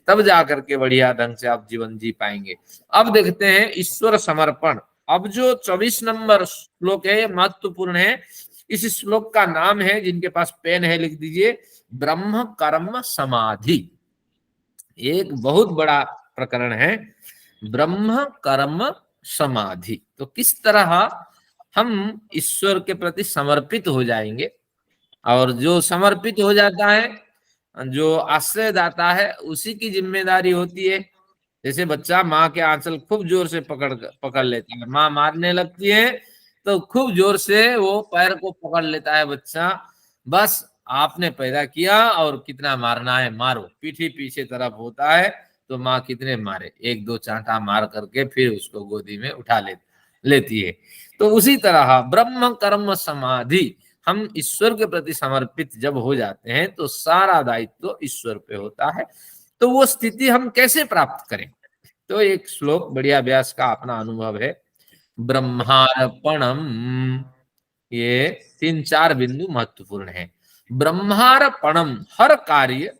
तब जाकर के बढ़िया ढंग से आप जीवन जी पाएंगे। अब देखते हैं ईश्वर समर्पण। अब जो 24 नंबर श्लोक है महत्वपूर्ण है। इस श्लोक का नाम है, जिनके पास पेन है लिख दीजिए, ब्रह्म कर्म समाधि। एक बहुत बड़ा प्रकरण है, ब्रह्म कर्म समाधि। तो किस तरह हम ईश्वर के प्रति समर्पित हो जाएंगे, और जो समर्पित हो जाता है, जो आश्रय दाता है, उसी की जिम्मेदारी होती है। जैसे बच्चा माँ के आंचल खूब जोर से पकड़ लेता है, माँ मारने लगती है तो खूब जोर से वो पैर को पकड़ लेता है बच्चा। बस आपने पैदा किया और कितना मारना है मारो, पीठी पीछे तरफ होता है तो माँ कितने मारे, एक दो चांटा मार करके फिर उसको गोदी में उठा लेती है। तो उसी तरह ब्रह्म कर्म समाधि, हम ईश्वर के प्रति समर्पित जब हो जाते हैं तो सारा दायित्व तो ईश्वर पे होता है। तो वो स्थिति हम कैसे प्राप्त करें? तो एक श्लोक बढ़िया व्यास का अपना अनुभव है, ब्रह्मार्पणम। ये 3-4 बिंदु महत्वपूर्ण है। ब्रह्मार्पणम, हर कार्य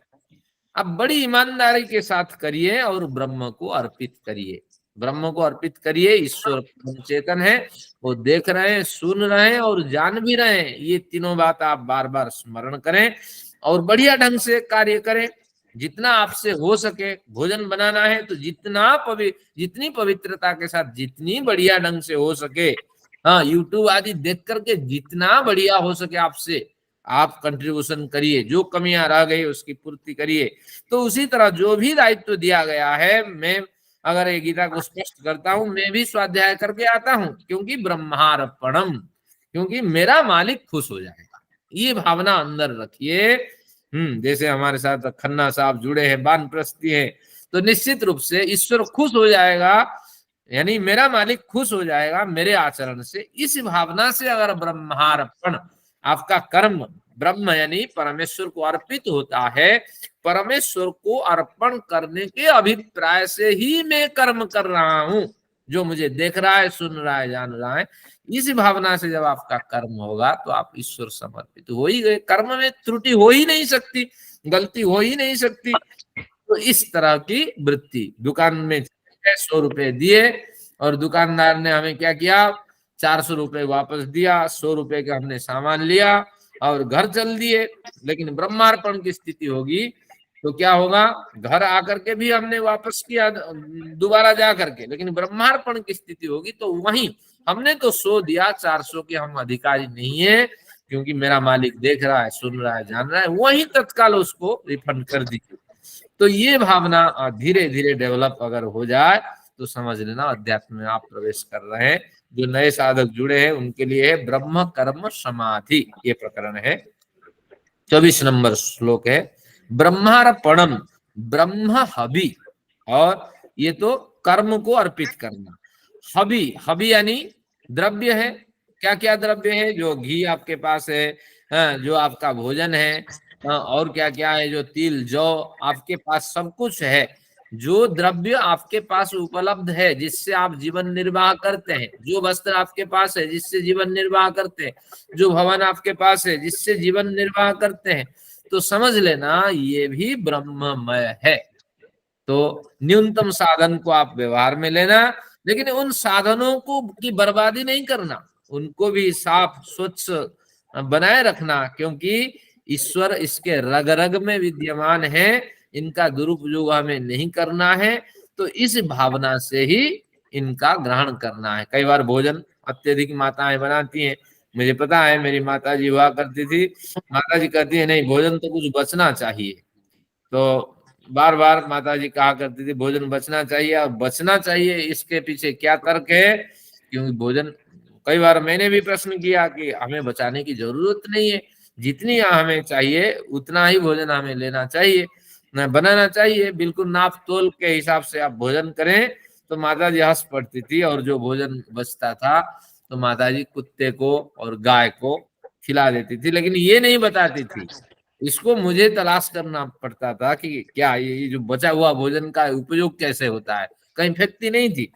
आप बड़ी ईमानदारी के साथ करिए और ब्रह्म को अर्पित करिए। ब्रह्म को अर्पित करिए। ईश्वर चेतन है, वो देख रहे हैं, सुन रहे हैं और जान भी रहे हैं। ये तीनों बात आप बार बार स्मरण करें और बढ़िया ढंग से कार्य करें। जितना आपसे हो सके, भोजन बनाना है तो जितनी पवित्रता के साथ, जितनी बढ़िया ढंग से हो सके, हाँ, यूट्यूब आदि देख करके जितना बढ़िया हो सके आपसे आप कंट्रीब्यूशन करिए। जो कमियां रह गई उसकी पूर्ति करिए। तो उसी तरह जो भी दायित्व दिया गया है, मैं अगर ये गीता को स्पष्ट करता हूं, मैं भी स्वाध्याय करके आता हूं, क्योंकि ब्रह्मार्पणम, क्योंकि मेरा मालिक खुश हो जाएगा। ये भावना अंदर रखिए। जैसे हमारे साथ खन्ना साहब जुड़े हैं, वानप्रस्थी है, तो निश्चित रूप से ईश्वर खुश हो जाएगा, यानी मेरा मालिक खुश हो जाएगा मेरे आचरण से। इस भावना से अगर ब्रह्मार्पण, आपका कर्म ब्रह्म यानी परमेश्वर को अर्पित होता है, परमेश्वर को अर्पण करने के अभिप्राय से ही मैं कर्म कर रहा हूं, जो मुझे देख रहा है, सुन रहा है, जान रहा है, इस भावना से जब आपका कर्म होगा तो आप ईश्वर समर्पित हो ही गए। कर्म में त्रुटि हो ही नहीं सकती, गलती हो ही नहीं सकती। तो इस तरह की वृत्ति, दुकान में 100 रुपए दिए और दुकानदार ने हमें क्या किया, 400 रुपए वापस दिया, 100 रुपए का हमने सामान लिया और घर चल दिए। लेकिन ब्रह्मार्पण की स्थिति होगी तो क्या होगा, घर आकर के भी हमने वापस किया दोबारा जा करके, लेकिन ब्रह्मार्पण की स्थिति होगी तो वहीं हमने तो 100 दिया, 400 के हम अधिकारी नहीं है, क्योंकि मेरा मालिक देख रहा है, सुन रहा है, जान रहा है, वहीं तत्काल उसको रिफंड कर दीजिए। तो ये भावना धीरे धीरे डेवलप अगर हो जाए तो समझ लेना अध्यात्म में आप प्रवेश कर रहे हैं। जो नए साधक जुड़े हैं उनके लिए है ब्रह्म कर्म समाधि, ये प्रकरण है। 24 नंबर श्लोक है ब्रह्मार्पणम, ब्रह्म हबि, और ये तो कर्म को अर्पित करना। हबि, हबि यानी द्रव्य है। क्या क्या द्रव्य है? जो घी आपके पास है, हाँ, जो आपका भोजन है, हाँ, और क्या क्या है, जो तिल जौ आपके पास सब कुछ है। जो द्रव्य आपके पास उपलब्ध है जिससे आप जीवन निर्वाह करते हैं, जो वस्त्र आपके पास है जिससे जीवन निर्वाह करते हैं, जो भवन आपके पास है जिससे जीवन निर्वाह करते हैं, तो समझ लेना ये भी ब्रह्ममय है। तो न्यूनतम साधन को आप व्यवहार में लेना, लेकिन उन साधनों को की बर्बादी नहीं करना, उनको भी साफ स्वच्छ बनाए रखना, क्योंकि ईश्वर इसके रग रग में विद्यमान है, इनका दुरुपयोग हमें नहीं करना है। तो इस भावना से ही इनका ग्रहण करना है। कई बार भोजन अत्यधिक माताएं बनाती हैं, मुझे पता है, मेरी माता जी हुआ करती थी, माता जी कहती है नहीं, भोजन तो कुछ बचना चाहिए। तो बार बार माता जी कहा करती थी भोजन बचना चाहिए, और बचना चाहिए इसके पीछे क्या तर्क है? क्योंकि भोजन, कई बार मैंने भी प्रश्न किया कि हमें बचाने की जरूरत नहीं है, जितनी हमें चाहिए उतना ही भोजन हमें लेना चाहिए, न बनाना चाहिए, बिल्कुल नाप तोल के हिसाब से आप भोजन करें। तो माता जी हंस पड़ती थी, और जो भोजन बचता था तो माता जी कुत्ते को और गाय को खिला देती थी, लेकिन ये नहीं बताती थी। इसको मुझे तलाश करना पड़ता था कि क्या ये जो बचा हुआ भोजन का उपयोग कैसे होता है, कहीं फेंकती नहीं थी।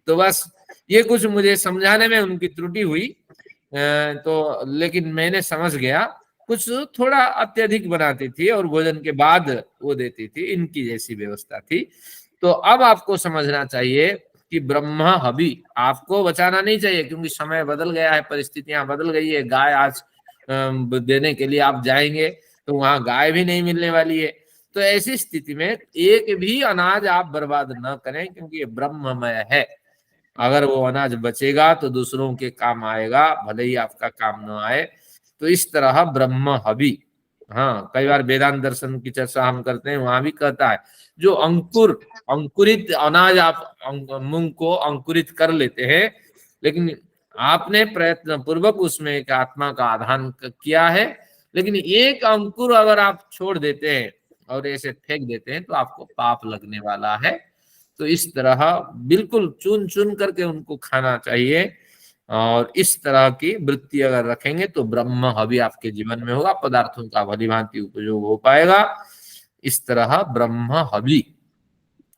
तो बस ये कुछ मुझे समझाने में उनकी त्रुटि हुई। तो लेकिन मैंने समझ गया, कुछ थोड़ा अत्यधिक बनाती थी और भोजन के बाद वो देती थी, इनकी जैसी व्यवस्था थी। तो अब आपको समझना चाहिए कि ब्रह्म हवि आपको बचाना नहीं चाहिए, क्योंकि समय बदल गया है, परिस्थितियां बदल गई है। गाय आज देने के लिए आप जाएंगे तो वहां गाय भी नहीं मिलने वाली है। तो ऐसी स्थिति में एक भी अनाज आप बर्बाद न करें, क्योंकि ये ब्रह्ममय है। अगर वो अनाज बचेगा तो दूसरों के काम आएगा, भले ही आपका काम न आए। तो इस तरह ब्रह्म हवि, हाँ, कई बार वेदांत दर्शन की चर्चा हम करते हैं, वहां भी कहता है जो अंकुरित अनाज आप मूंग को अंकुरित कर लेते हैं, लेकिन आपने प्रयत्न पूर्वक उसमें एक आत्मा का आधान किया है, लेकिन एक अंकुर अगर आप छोड़ देते हैं और ऐसे फेंक देते हैं तो आपको पाप लगने वाला है। तो इस तरह बिल्कुल चुन चुन करके उनको खाना चाहिए, और इस तरह की वृत्ति अगर रखेंगे तो ब्रह्म हवि आपके जीवन में होगा, पदार्थों का भली भांति उपयोग हो पाएगा। इस तरह ब्रह्म हवि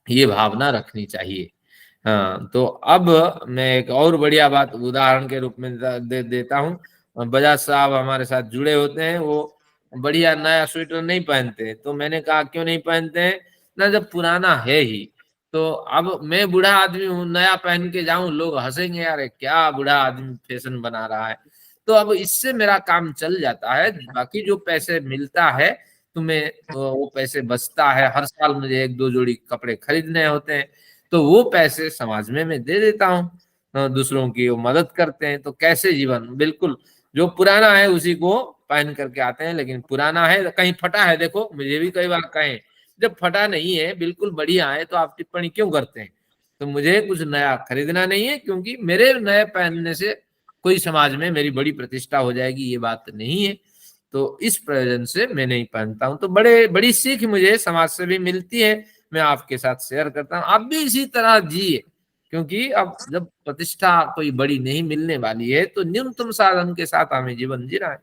ये भावना रखनी चाहिए। हाँ, तो अब मैं एक और बढ़िया बात उदाहरण के रूप में दे देता हूँ। बजाज साहब हमारे साथ जुड़े होते हैं, वो बढ़िया नया स्वेटर नहीं पहनते, तो मैंने कहा क्यों नहीं पहनते हैं ना, जब पुराना है ही। तो अब मैं बूढ़ा आदमी हूँ, नया पहन के जाऊं, लोग हंसेंगे, यार क्या बूढ़ा आदमी फैशन बना रहा है। तो अब इससे मेरा काम चल जाता है, बाकी जो पैसे मिलता है तुम्हें, वो पैसे बचता है, हर साल मुझे एक दो जोड़ी कपड़े खरीदने होते हैं, तो वो पैसे समाज में मैं दे देता हूँ। दूसरों की वो मदद करते हैं। तो कैसे जीवन, बिल्कुल जो पुराना है उसी को पहन करके आते हैं, लेकिन पुराना है कहीं फटा है, देखो मुझे भी कई बार कहें, जब फटा नहीं है बिल्कुल बढ़िया है तो आप टिप्पणी क्यों करते हैं। तो मुझे कुछ नया खरीदना नहीं है, क्योंकि मेरे नए पहनने से कोई समाज में मेरी बड़ी प्रतिष्ठा हो जाएगी, ये बात नहीं है। तो इस प्रयोजन से मैं नहीं पहनता हूं। तो बड़ी सीख मुझे समाज से भी मिलती है, मैं आपके साथ शेयर करता हूं। आप भी इसी तरह जिए, क्योंकि अब जब प्रतिष्ठा कोई बड़ी नहीं मिलने वाली है तो न्यूनतम साधन के साथ हमें जीवन जीना है।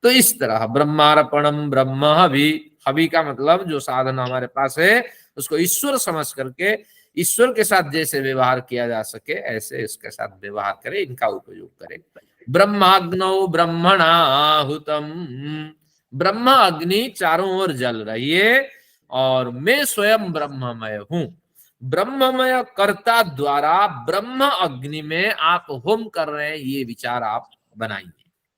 तो इस तरह ब्रह्मार्पणम ब्रह्म हवि, हवि का मतलब जो साधन हमारे पास है उसको ईश्वर समझ करके ईश्वर के साथ जैसे व्यवहार किया जा सके ऐसे इसके साथ व्यवहार करें, इनका उपयोग करें। ब्रह्माग्नौ ब्रह्मणाहुतम, ब्रह्म अग्नि चारों ओर जल रही है और मैं स्वयं ब्रह्ममय हूं। ब्रह्ममय कर्ता द्वारा ब्रह्म अग्नि में आप होम कर रहे हैं, ये विचार आप बनाइए।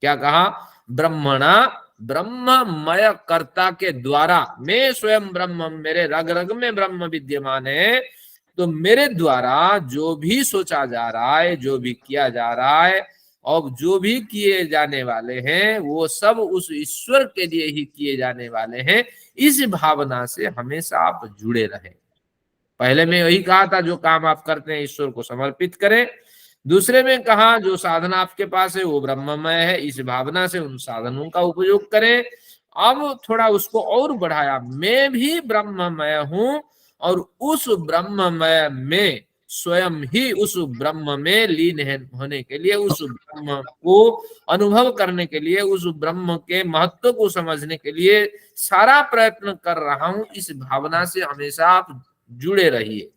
क्या कहा, ब्रह्मणा, ब्रह्ममय कर्ता के द्वारा, मैं स्वयं ब्रह्म, मेरे रग रग में ब्रह्म विद्यमान है, तो मेरे द्वारा जो भी सोचा जा रहा है, जो भी किया जा रहा है और जो भी किए जाने वाले हैं वो सब उस ईश्वर के लिए ही किए जाने वाले हैं। इस भावना से हमेशा आप जुड़े रहें। पहले में यही कहा था, जो काम आप करते हैं ईश्वर को समर्पित करें। दूसरे में कहा जो साधन आपके पास है वो ब्रह्ममय है, इस भावना से उन साधनों का उपयोग करें। अब थोड़ा उसको और बढ़ाया, मैं भी ब्रह्ममय हूं और उस ब्रह्ममय में स्वयं ही उस ब्रह्म में लीन होने के लिए, उस ब्रह्म को अनुभव करने के लिए, उस ब्रह्म के महत्व को समझने के लिए सारा प्रयत्न कर रहा हूं। इस भावना से हमेशा आप जुड़े रहिए।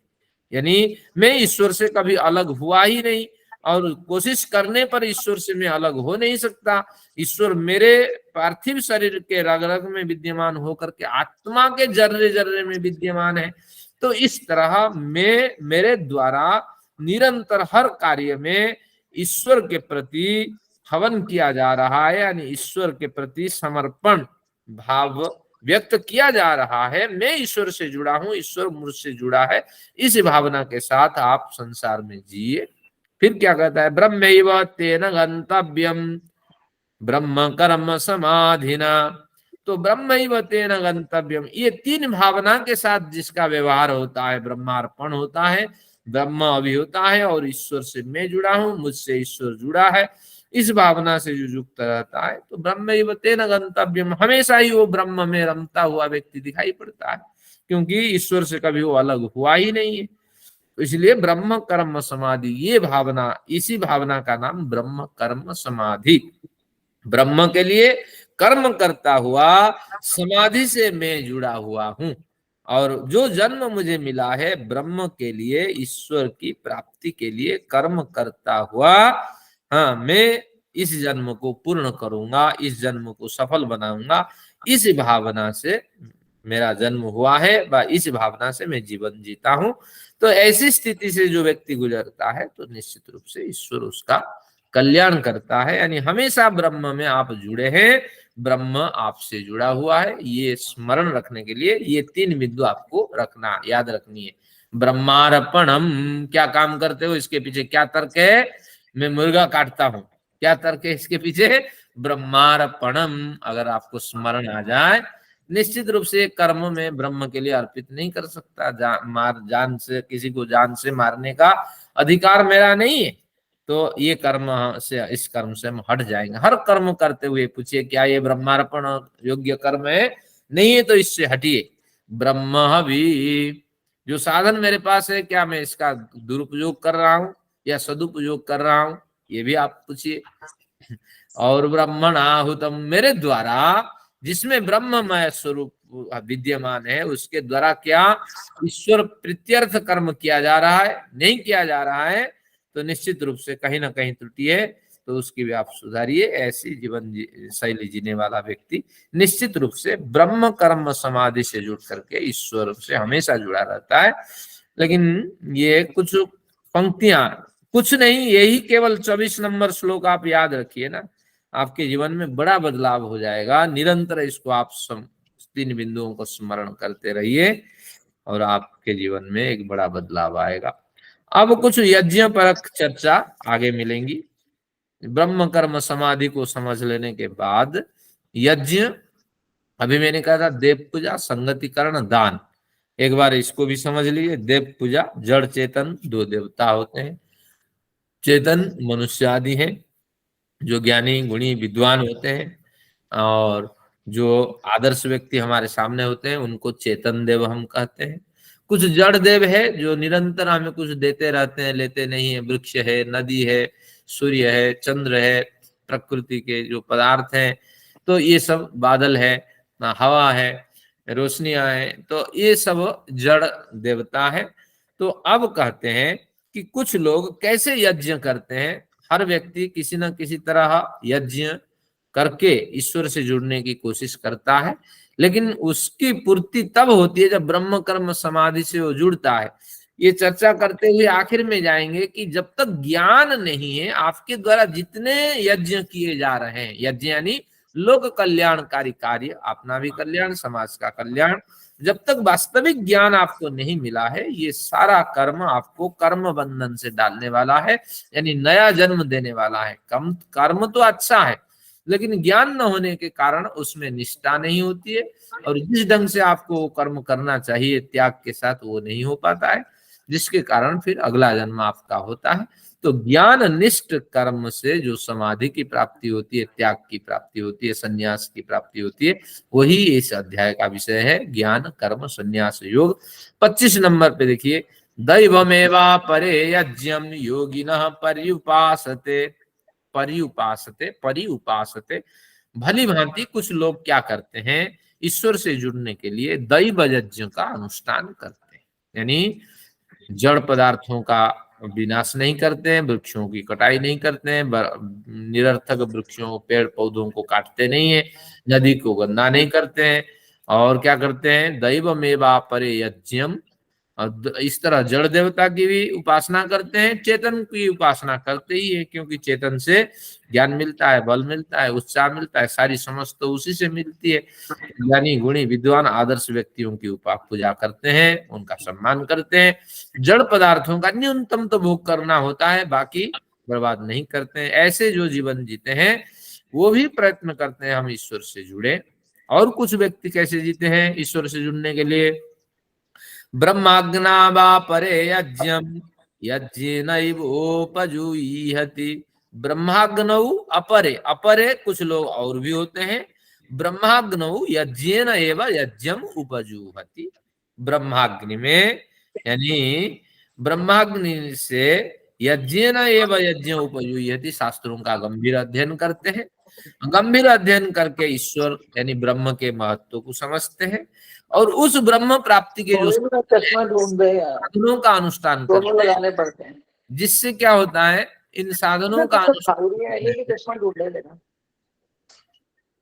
यानी मैं ईश्वर से कभी अलग हुआ ही नहीं, और कोशिश करने पर ईश्वर से मैं अलग हो नहीं सकता। ईश्वर मेरे पार्थिव शरीर के रग रग में विद्यमान होकर के आत्मा के जर्रे जर्रे में विद्यमान है। तो इस तरह मैं, मेरे द्वारा निरंतर हर कार्य में ईश्वर के प्रति हवन किया जा रहा है, यानी ईश्वर के प्रति समर्पण भाव व्यक्त किया जा रहा है। मैं ईश्वर से जुड़ा हूं, ईश्वर मुझसे जुड़ा है, इस भावना के साथ आप संसार में जिए। फिर क्या कहता है, ब्रह्मैव तेन गंतव्यम ब्रह्म कर्म समाधिना। तो ब्रह्मैव तेन गंतव्यम, ये तीन भावना के साथ जिसका व्यवहार होता है, ब्रह्मार्पण होता है, ब्रह्म अभी होता है और ईश्वर से मैं जुड़ा हूं, मुझसे ईश्वर जुड़ा है, इस भावना से जो युक्त रहता है तो ब्रह्मैव तेन गंतव्यम, हमेशा ही वो ब्रह्म में रमता हुआ व्यक्ति दिखाई पड़ता है, क्योंकि ईश्वर से कभी वो अलग हुआ ही नहीं है। तो इसलिए ब्रह्म कर्म समाधि, ये भावना, इसी भावना का नाम ब्रह्म कर्म समाधि। ब्रह्म के लिए कर्म करता हुआ समाधि से मैं जुड़ा हुआ हूं, और जो जन्म मुझे मिला है ब्रह्म के लिए, ईश्वर की प्राप्ति के लिए कर्म करता हुआ, हाँ, मैं इस जन्म को पूर्ण करूंगा, इस जन्म को सफल बनाऊंगा, इस भावना से मेरा जन्म हुआ है व इस भावना से मैं जीवन जीता हूं। तो ऐसी स्थिति से जो व्यक्ति गुजरता है तो निश्चित रूप से ईश्वर उसका कल्याण करता है। यानी हमेशा ब्रह्म में आप जुड़े हैं, ब्रह्म आपसे जुड़ा हुआ है, ये स्मरण रखने के लिए ये 3 बिंदु आपको रखना, याद रखनी है। ब्रह्मार्पणम, क्या काम करते हो, इसके पीछे क्या तर्क है, मैं मुर्गा काटता हूं, क्या तर्क है इसके पीछे, ब्रह्मार्पणम। अगर आपको स्मरण आ जाए, निश्चित रूप से कर्म में ब्रह्म के लिए अर्पित नहीं कर सकता। जान से किसी को जान से मारने का अधिकार मेरा नहीं है, तो ये कर्म से, इस कर्म से हम हट जाएंगे। हर कर्म करते हुए पूछिए क्या ये ब्रह्मार्पण योग्य कर्म है, नहीं है तो इससे हटिए। ब्रह्म भी, जो साधन मेरे पास है क्या मैं इसका दुरुपयोग कर रहा हूं या सदुपयोग कर रहा हूं, ये भी आप पूछिए। और ब्रह्मणाहुतम, मेरे द्वारा जिसमें ब्रह्ममय स्वरूप विद्यमान है उसके द्वारा क्या ईश्वर प्रीत्यर्थ कर्म किया जा रहा है, नहीं किया जा रहा है, तो निश्चित रूप से कहीं ना कहीं त्रुटि है, तो उसकी भी आप सुधारिए। ऐसी जीवन शैली जीने वाला व्यक्ति निश्चित रूप से ब्रह्म कर्म समाधि से जुड़ करके ईश्वर से हमेशा जुड़ा रहता है। लेकिन ये कुछ पंक्तियां, कुछ नहीं, यही केवल 24 नंबर श्लोक आप याद रखिए ना, आपके जीवन में बड़ा बदलाव हो जाएगा। निरंतर इसको आप 3 बिंदुओं को स्मरण करते रहिए और आपके जीवन में एक बड़ा बदलाव आएगा। अब कुछ यज्ञ परक चर्चा आगे मिलेंगी। ब्रह्म कर्म समाधि को समझ लेने के बाद यज्ञ, अभी मैंने कहा था देव पूजा, संगतिकरण, दान, एक बार इसको भी समझ लीजिए। देव पूजा, जड़ चेतन 2 देवता होते हैं, चेतन मनुष्य आदि हैं जो ज्ञानी गुणी विद्वान होते हैं, और जो आदर्श व्यक्ति हमारे सामने होते हैं उनको चेतन देव हम कहते हैं। कुछ जड़ देव है जो निरंतर हमें कुछ देते रहते हैं, लेते नहीं है, वृक्ष है, नदी है, सूर्य है, चंद्र है, प्रकृति के जो पदार्थ हैं, तो ये सब, बादल है, हवा है, रोशनियां हैं, तो ये सब जड़ देवता है। तो अब कहते हैं कि कुछ लोग कैसे यज्ञ करते हैं। हर व्यक्ति किसी न किसी तरह यज्ञ करके ईश्वर से जुड़ने की कोशिश करता है, लेकिन उसकी पूर्ति तब होती है जब ब्रह्म कर्म समाधि से वो जुड़ता है। ये चर्चा करते हुए आखिर में जाएंगे कि जब तक ज्ञान नहीं है, आपके द्वारा जितने यज्ञ किए जा रहे हैं, यज्ञ यानी लोक कल्याणकारी कार्य, अपना भी कल्याण, समाज का कल्याण, जब तक वास्तविक ज्ञान आपको नहीं मिला है, ये सारा कर्म आपको कर्म बंधन से डालने वाला है, यानी नया जन्म देने वाला है। कर्म तो अच्छा है, लेकिन ज्ञान न होने के कारण उसमें निष्ठा नहीं होती है, और जिस ढंग से आपको कर्म करना चाहिए त्याग के साथ, वो नहीं हो पाता है, जिसके कारण फिर अगला जन्म आपका होता है। तो ज्ञान निष्ठ कर्म से जो समाधि की प्राप्ति होती है, त्याग की प्राप्ति होती है, संन्यास की प्राप्ति होती है, वही इस अध्याय का विषय है, ज्ञान कर्म संन्यास योग। 25 नंबर पे देखिए, दैवमेवा परे यज्ञम योगिनः पर्युपासते, पर्युपासते, परिउपासते। भली भांति कुछ लोग क्या करते हैं, ईश्वर से जुड़ने के लिए दैव यज्ञ का अनुष्ठान करते हैं, यानी जड़ पदार्थों का विनाश नहीं करते हैं, वृक्षों की कटाई नहीं करते हैं, निरर्थक वृक्षों पेड़ पौधों को काटते नहीं है, नदी को गंदा नहीं करते हैं, और क्या करते हैं, दैवमेवा परे यज्ञम, और इस तरह जड़ देवता की भी उपासना करते हैं, चेतन की उपासना करते ही है, क्योंकि चेतन से ज्ञान मिलता है, बल मिलता है, उत्साह मिलता है, सारी समझ तो उसी से मिलती है। ज्ञानी गुणी विद्वान आदर्श व्यक्तियों की पूजा करते हैं, उनका सम्मान करते हैं, जड़ पदार्थों का न्यूनतम तो भोग करना होता है, बाकी बर्बाद नहीं करते हैं। ऐसे जो जीवन जीते हैं वो भी प्रयत्न करते हैं हम ईश्वर से जुड़े। और कुछ व्यक्ति कैसे जीते हैं ईश्वर से जुड़ने के लिए, ब्रह्माग्ना वा परे यज्ञम यज्ञेनैवोपजुह्यति। ब्रह्माग्नौ अपरे, अपरे कुछ लोग और भी होते हैं, ब्रह्माग्नौ यज्ञेन एव यज्ञम उपजुह्यति। ब्रह्माग्नि में, यानी ब्रह्माग्नि से यज्ञेन एव यज्ञ उपजुह्यति, शास्त्रों का गंभीर अध्ययन करते हैं, गंभीर अध्ययन करके ईश्वर यानी ब्रह्म के महत्व को समझते हैं, और उस ब्रह्म प्राप्ति के जो चश्मा ढूंढ गए, साधनों का अनुष्ठान दोनों करते हैं, लगाने पड़ते हैं। जिससे क्या होता है, इन साधनों का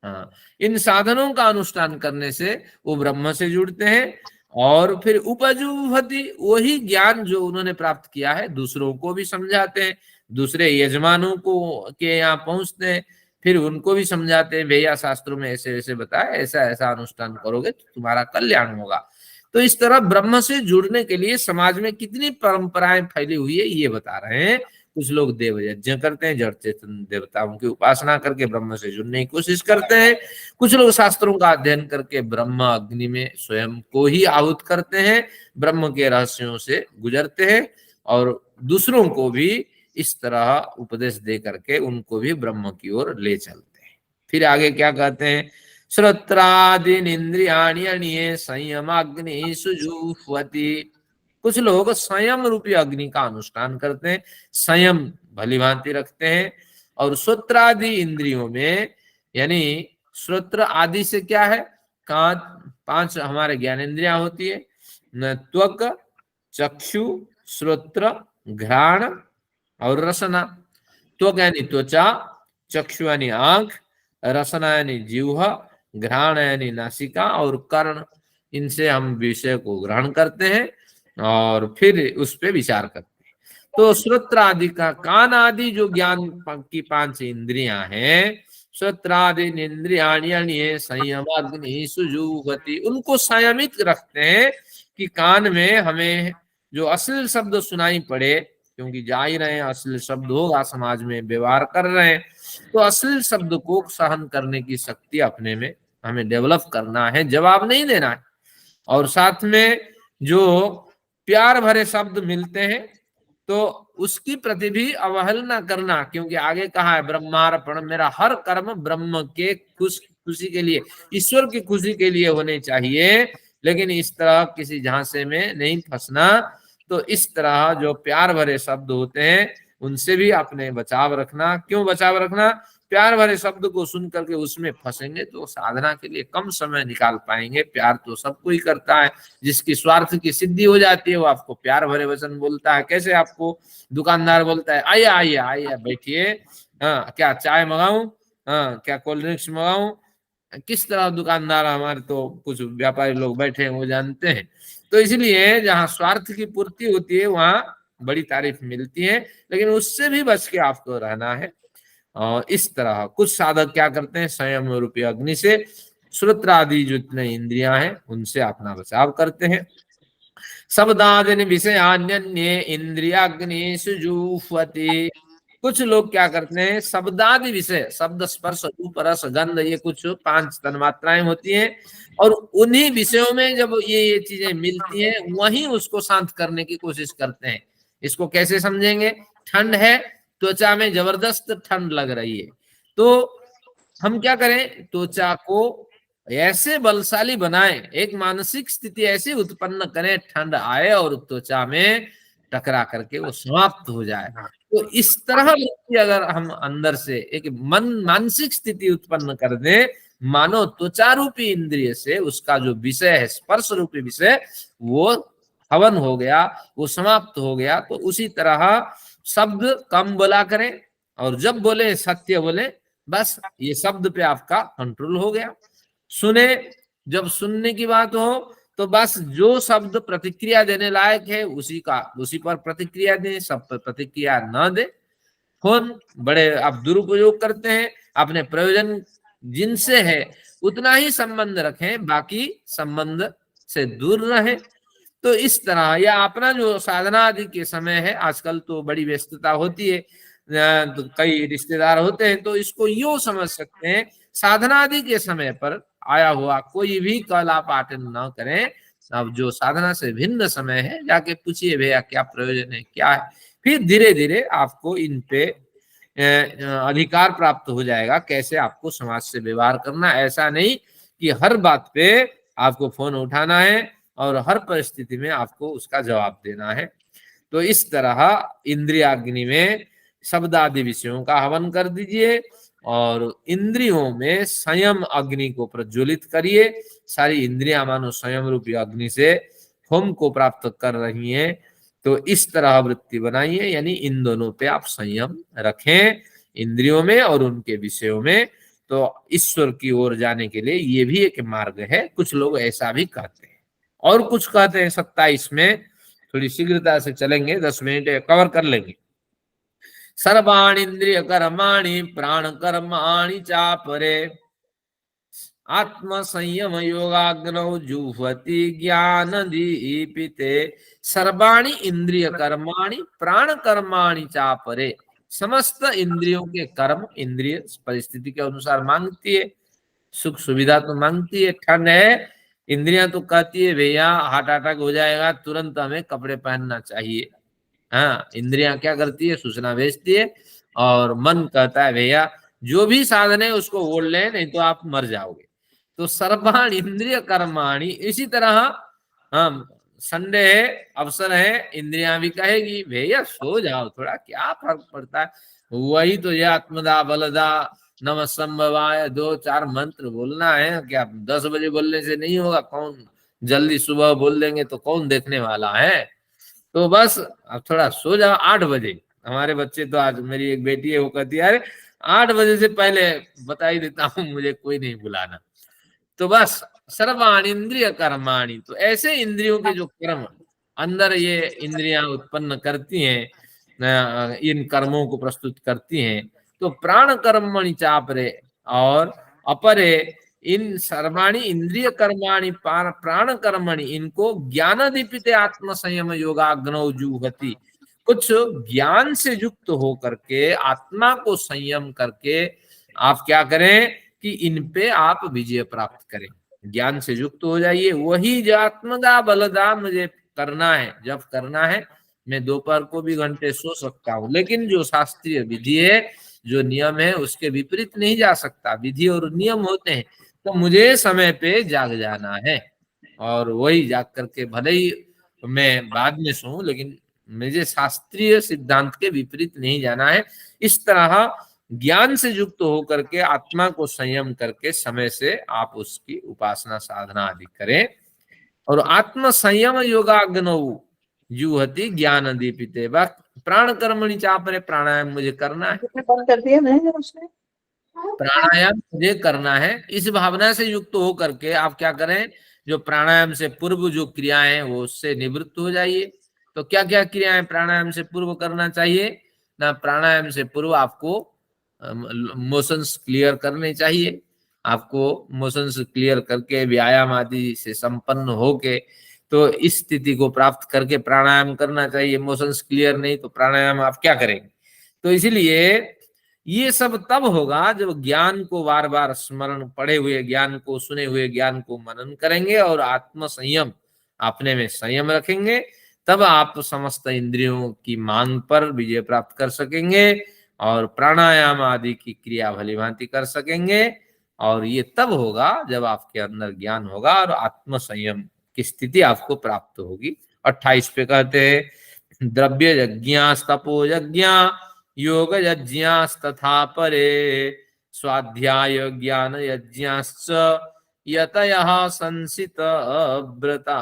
हाँ, इन साधनों का अनुष्ठान करने से वो ब्रह्म से जुड़ते हैं और फिर उपजुभति, वही ज्ञान जो उन्होंने प्राप्त किया है दूसरों को भी समझाते हैं, दूसरे यजमानों को के यहाँ पहुंचते हैं, फिर उनको भी समझाते हैं भैया शास्त्रों में ऐसे ऐसे बताया, ऐसा ऐसा अनुष्ठान करोगे तो तुम्हारा कल्याण होगा। तो इस तरह ब्रह्म से जुड़ने के लिए समाज में कितनी परंपराएं फैली हुई है ये बता रहे हैं। कुछ लोग देव यज्ञ करते हैं, जड़ चेतन देवताओं की उपासना करके ब्रह्म से जुड़ने की कोशिश करते हैं। कुछ लोग शास्त्रों का अध्ययन करके ब्रह्म अग्नि में स्वयं को ही आहुत करते हैं, ब्रह्म के रहस्यों से गुजरते हैं और दूसरों को भी इस तरह उपदेश दे करके उनको भी ब्रह्म की ओर ले चलते हैं। फिर आगे क्या कहते हैं, श्रोत्रादीन इंद्रियाणि अणिये संयमाग्नि सुजुह्वति। कुछ लोग संयम रूपी अग्नि का अनुष्ठान करते हैं, संयम भली भांति रखते हैं और श्रोत्रादि इंद्रियों में, यानी श्रोत्र आदि से क्या है, कान, 5 हमारे ज्ञानेंद्रियां होती है, त्वक, चक्षु, श्रोत्र, घ्राण और रसना। त्वक यानी त्वचा, चक्षु यानी आंख, रसना यानी जीवा, घ्राण यानी नासिका और कर्ण, इनसे हम विषय को ग्रहण करते हैं और फिर उस पर विचार करते हैं। तो श्रोत्र आदि का, कान आदि जो ज्ञान की 5 इंद्रियां हैं, श्रोत्रादि इंद्रियाणि संयमाग्नि सुजुह्वति, उनको संयमित रखते हैं कि कान में हमें जो अश्लील शब्द सुनाई पड़े, क्योंकि जा ही रहे हैं, अश्लील शब्द होगा, समाज में व्यवहार कर रहे हैं, तो अश्लील शब्द को सहन करने की शक्ति अपने में हमें डेवलप करना है, जवाब नहीं देना है। और साथ में जो प्यार भरे शब्द मिलते हैं तो उसकी प्रति भी अवहेलना करना, क्योंकि आगे कहा है ब्रह्मार्पण, मेरा हर कर्म ब्रह्म के खुशी के लिए, ईश्वर की खुशी के लिए होने चाहिए, लेकिन इस तरह किसी झांसे में नहीं फंसना। तो इस तरह जो प्यार भरे शब्द होते हैं उनसे भी अपने बचाव रखना। क्यों बचाव रखना, प्यार भरे शब्द को सुन करके उसमें फंसेंगे तो साधना के लिए कम समय निकाल पाएंगे। प्यार तो सबको ही करता है, जिसकी स्वार्थ की सिद्धि हो जाती है वो आपको प्यार भरे वचन बोलता है। कैसे आपको दुकानदार बोलता है आइए आइए आइए बैठिए, हाँ क्या चाय मंगाऊं, हाँ क्या कोल्ड ड्रिंक्स मंगाऊं, किस तरह दुकानदार, हमारे तो कुछ व्यापारी लोग बैठे हैं वो जानते हैं। तो इसलिए जहाँ स्वार्थ की पूर्ति होती है वहां बड़ी तारीफ मिलती है, लेकिन उससे भी बच के आपको रहना है। और इस तरह कुछ साधक क्या करते हैं, संयम रूपी अग्नि से श्रोत्र आदि जितने इंद्रियां हैं उनसे अपना बचाव करते हैं। शब्दादि विषयान्य इंद्रियाग्नि सुजुह्वति। कुछ लोग क्या करते हैं, शब्दादि विषय, शब्द, स्पर्श, रूप, रस, गंध, ये कुछ 5 तन्मात्राएं होती हैं और उन्हीं विषयों में जब ये चीजें मिलती हैं वहीं उसको शांत करने की कोशिश करते हैं। इसको कैसे समझेंगे, ठंड है, त्वचा में जबरदस्त ठंड लग रही है, तो हम क्या करें, त्वचा को ऐसे बलशाली बनाएं, एक मानसिक स्थिति ऐसी उत्पन्न करें ठंड आए और त्वचा में टकरा करके वो समाप्त हो जाए। तो इस तरह की अगर हम अंदर से एक मानसिक स्थिति उत्पन्न कर दें, मानो त्वचा रूपी इंद्रिय से उसका जो विषय है, स्पर्श रूपी विषय, वो हवन हो गया, वो समाप्त हो गया। तो उसी तरह शब्द कम बोला करें और जब बोले सत्य बोले, बस ये शब्द पे आपका कंट्रोल हो गया। सुने, जब सुनने की बात हो तो बस जो शब्द प्रतिक्रिया देने लायक है उसी पर प्रतिक्रिया दें, सब पर प्रतिक्रिया न दे। फोन बड़े आप दुरुपयोग करते हैं, अपने प्रयोजन जिनसे है उतना ही संबंध रखें, बाकी संबंध से दूर रहें। तो इस तरह या अपना जो साधना आदि के समय है, आजकल तो बड़ी व्यस्तता होती है, तो कई रिश्तेदार होते हैं, तो इसको यूं समझ सकते हैं, साधना आदि के समय पर आया हुआ कोई भी कॉल आप अटेंड न करें। अब जो साधना से भिन्न समय है जाके पूछिए भैया क्या प्रयोजन है, क्या है, फिर धीरे धीरे आपको इन पे अधिकार प्राप्त हो जाएगा, कैसे आपको समाज से व्यवहार करना। ऐसा नहीं कि हर बात पे आपको फोन उठाना है और हर परिस्थिति में आपको उसका जवाब देना है। तो इस तरह इंद्रियाग्नि में शब्द आदि विषयों का हवन कर दीजिए और इंद्रियों में संयम अग्नि को प्रज्वलित करिए। सारी इंद्रियां मानो संयम रूपी अग्नि से होम को प्राप्त कर रही हैं। तो इस तरह वृत्ति बनाइए, यानी इन दोनों पे आप संयम रखें, इंद्रियों में और उनके विषयों में। तो ईश्वर की ओर जाने के लिए ये भी एक मार्ग है। कुछ लोग ऐसा भी कहते हैं, और कुछ कहते हैं 27 में, थोड़ी शीघ्रता से चलेंगे, 10 मिनट कवर कर लेंगे। सर्वाणि इंद्रिय कर्माणि प्राण कर्माणि चापरे आत्म संयम योगाग्नौ जुह्वति ज्ञान दीपिते। सर्वाणि इंद्रिय कर्माणि प्राण कर्माणि चापरे। समस्त इंद्रियों के कर्म इंद्रिय परिस्थिति के अनुसार मांगती है, सुख सुविधा तो मांगती है, ठंड है, इंद्रियां तो कहती है भैया हार्ट अटैक हो जाएगा, तुरंत हमें कपड़े पहनना चाहिए। हाँ, इंद्रियां क्या करती है, सूचना भेजती है, और मन कहता है भैया जो भी साधन है उसको ओढ़ ले, नहीं तो आप मर जाओगे। तो सर्वाण इंद्रिय कर्माणि, इसी तरह हम संडे है, अवसर है, इंद्रियां भी कहेगी भैया सो जाओ थोड़ा, क्या फर्क पड़ता है, वही तो ये आत्मदा बलदा नमः संभवाय 2-4 मंत्र बोलना है, क्या 10 बजे बोलने से नहीं होगा? कौन जल्दी सुबह बोल देंगे तो कौन देखने वाला है? तो बस अब थोड़ा सो जाओ 8 बजे। हमारे बच्चे तो, आज मेरी एक बेटी है वो कहती है अरे 8 बजे से पहले बता ही देता हूँ, मुझे कोई नहीं बुलाना। तो बस सर्वाणि इंद्रिय कर्माणि, तो ऐसे इंद्रियों के जो कर्म अंदर ये इंद्रियां उत्पन्न करती हैं, इन कर्मों को प्रस्तुत करती हैं, तो प्राण कर्मणि चापरे और अपरे, इन सर्वाणि इंद्रिय कर्माणि प्राण कर्मणि, इनको ज्ञान दीपित आत्म संयम योगाग्नौ जुहति। कुछ ज्ञान से युक्त हो करके आत्मा को संयम करके आप क्या करें कि इन पे आप विजय प्राप्त करें। ज्ञान से युक्त हो जाइए, वही जो आत्मदा बलदा मुझे करना है, जब करना है मैं दोपहर को भी घंटे सो सकता हूँ, लेकिन जो शास्त्रीय विधि है, जो नियम है, उसके विपरीत नहीं जा सकता। विधि और नियम होते हैं, तो मुझे समय पे जाग जाना है, और वही जाग करके भले ही मैं बाद में सोऊं, लेकिन मुझे शास्त्रीय सिद्धांत के विपरीत नहीं जाना है। इस तरह ज्ञान से युक्त होकर के आत्मा को संयम करके समय से आप उसकी उपासना साधना आदि करें। और आत्म संयम योगाग्नौ जुहति ज्ञान दीपिते। प्राण कर्मणि चापरे, प्राणायाम मुझे करना है, बंद कर दिया मैंने उसने। प्राणायाम मुझे करना है, इस भावना से युक्त हो करके आप क्या करें, जो प्राणायाम से पूर्व जो क्रियाएं हैं वो उससे निवृत्त हो जाइए। तो क्या क्या क्रियाएं प्राणायाम से पूर्व करना चाहिए ना? प्राणायाम से पूर्व आपको मोशंस क्लियर करने चाहिए, आपको मोशंस क्लियर करके व्यायाम आदि से संपन्न होके तो इस स्थिति को प्राप्त करके प्राणायाम करना चाहिए। मोशंस क्लियर नहीं तो प्राणायाम आप क्या करेंगे? तो इसलिए ये सब तब होगा जब ज्ञान को बार बार स्मरण, पढ़े हुए ज्ञान को, सुने हुए ज्ञान को मनन करेंगे और आत्म संयम, अपने में संयम रखेंगे, तब आप समस्त इंद्रियों की मांग पर विजय प्राप्त कर सकेंगे और प्राणायाम आदि की क्रिया भली भांति कर सकेंगे। और ये तब होगा जब आपके अंदर ज्ञान होगा और आत्म संयम की स्थिति आपको प्राप्त होगी। 28 पे कहते हैं द्रव्य यज्ञास तपो यज्ञ योग यज्ञास्तथा परे स्वाध्याय ज्ञान यज्ञाश्च यतयः संसित व्रता।